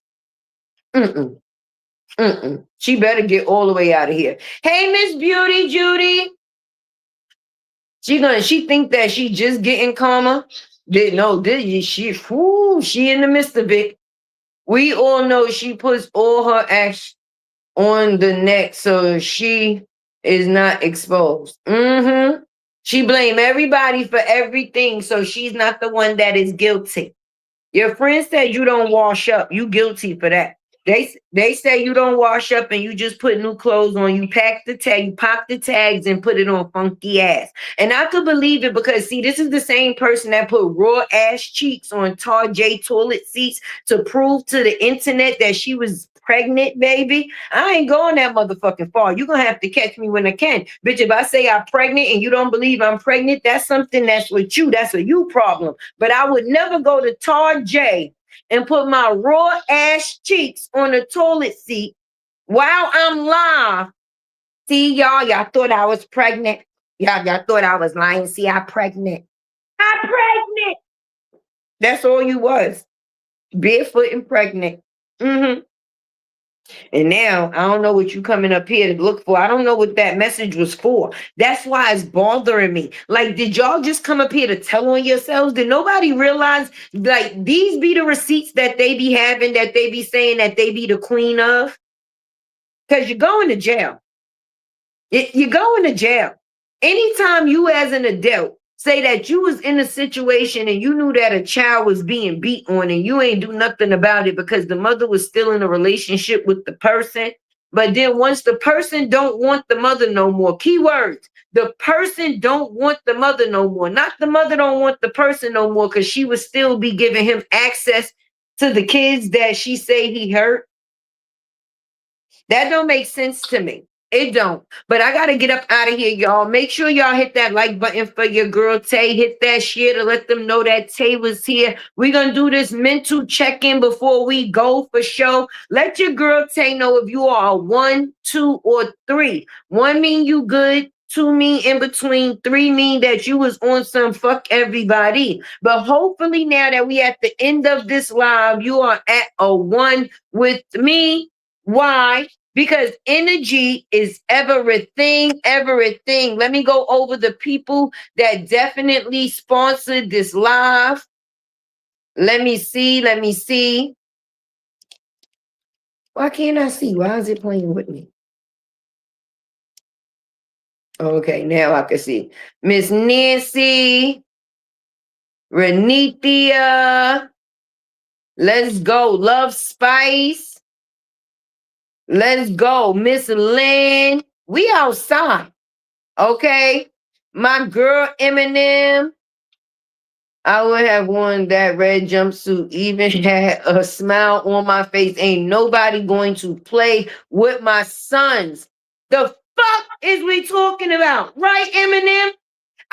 She better get all the way out of here. Hey, Miss Beauty Judy. She think that she just getting calmer. She in the midst of it. We all know she puts all her ash on the neck so she is not exposed. She blame everybody for everything, so she's not the one that is guilty. Your friend said you don't wash up. You guilty for that. They say you don't wash up and you just put new clothes on. You pack the tag, you pop the tags and put it on funky ass. And I could believe it because, see, this is the same person that put raw ass cheeks on Tar-J toilet seats to prove to the internet that she was pregnant, baby. I ain't going that motherfucking far. You're going to have to catch me when I can. Bitch, if I say I'm pregnant and you don't believe I'm pregnant, that's something that's with you. That's a you problem. But I would never go to Tar-J and put my raw ass cheeks on a toilet seat while I'm live. See, y'all thought I was pregnant. Y'all thought I was lying. See, I'm pregnant. I'm pregnant. That's all you was. Barefoot and pregnant. Mm-hmm. And now I don't know what you coming up here to look for. I don't know what that message was for. That's why it's bothering me. Like, did y'all just come up here to tell on yourselves? Did nobody realize, like, these be the receipts that they be having, that they be saying that they be the queen of? Because you're going to jail. You're going to jail. Anytime you as an adult say that you was in a situation and you knew that a child was being beat on and you ain't do nothing about it because the mother was still in a relationship with the person. But then once the person don't want the mother no more, keywords, the person don't want the mother no more. Not the mother don't want the person no more because she would still be giving him access to the kids that she say he hurt. That don't make sense to me. It don't. But I got to get up out of here, y'all. Make sure y'all hit that like button for your girl, Tay. Hit that share to let them know that Tay was here. We're going to do this mental check-in before we go for show. Let your girl, Tay, know if you are a 1, 2, or 3. 1 mean you good. 2 mean in between. 3 mean that you was on some fuck everybody. But hopefully now that we at the end of this live, you are at a 1 with me. Why? Because energy is everything, everything. Let me go over the people that definitely sponsored this live. Let me see. Why can't I see? Why is it playing with me? Okay, now I can see. Miss Nancy, Renithia, let's go. Love Spice. Let's go, Miss Lynn. We outside, okay? My girl Eminem. I would have worn that red jumpsuit, even had a smile on my face. Ain't nobody going to play with my sons. The fuck is we talking about? Right, Eminem?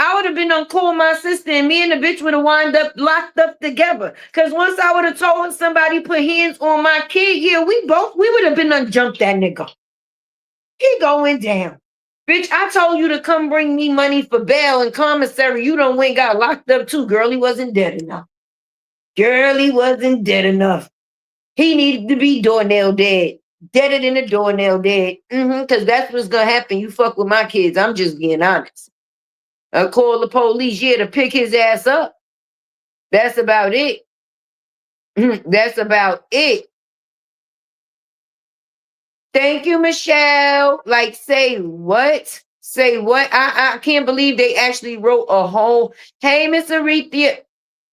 I would have been on call with my sister and me and the bitch would have wound up locked up together. Because once I would have told somebody put hands on my kid, yeah, we would have been unjumped that nigga. He going down. Bitch, I told you to come bring me money for bail and commissary. You done went got locked up too. Girl, he wasn't dead enough. Girl, he wasn't dead enough. He needed to be doornail dead. Deader than a doornail dead. Because that's what's going to happen. You fuck with my kids. I'm just being honest. I call the police, yeah, to pick his ass up. That's about it. That's about it. Thank you, Michelle. Like, say what? Say what? I can't believe they actually wrote a whole, hey, Miss Arethia.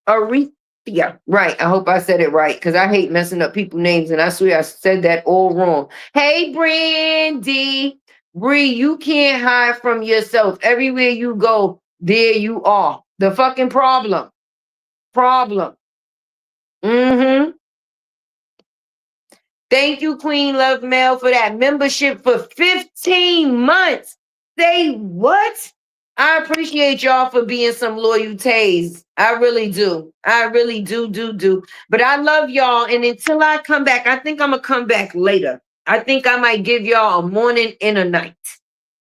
Arethia. Right. I hope I said it right because I hate messing up people's names and I swear I said that all wrong. Hey, Brandy. Bree, you can't hide from yourself. Everywhere you go, there you are. The fucking problem. Thank you, Queen Love Mail, for that membership for 15 months. Say what? I appreciate y'all for being some loyal Tays. I really do. I really do. But I love y'all. And until I come back, I think I'm going to come back later. I think I might give y'all a morning and a night.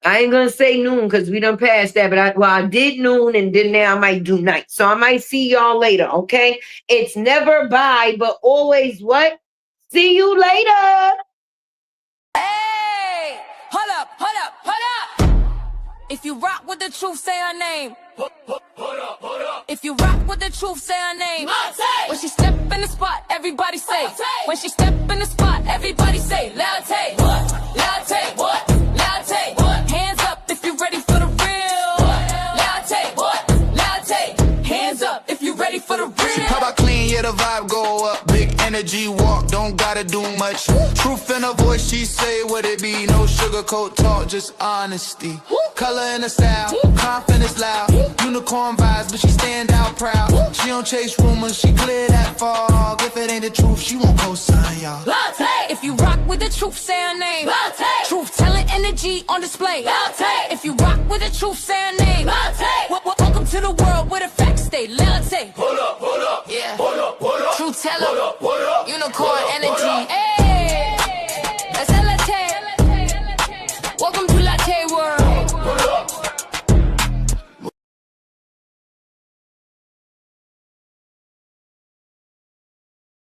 I ain't going to say noon because we done passed that. But I did noon and then now I might do night. So I might see y'all later, okay? It's never bye, but always what? See you later. Hey, hold up. If you rock with the truth, say her name. Hold up. If you rock with the truth, say her name. When she step in the spot, everybody say. When she step in the spot, everybody say. Latte, what? Latte, what? Latte, what? Hands up if you ready for the real. Latte, what? Latte, hands up if you ready for the real. She pop out clean, yeah, the vibe go up. Big energy walk, don't gotta do much. Truth in her voice, she say what it be. No sugarcoat talk, just honesty. Color in the style, confidence loud. Unicorn vibes, but she stand out proud. She don't chase rumors, she clear that fog. If it ain't the truth, she won't co-sign y'all. Latte. If you rock with the truth, say her name. Latte. Truth telling energy on display. Latte. If you rock with the truth, say her name. Latte. Welcome to the world where the facts stay. Latte. Hold up. Yeah. Hold up. Truth teller. Unicorn energy.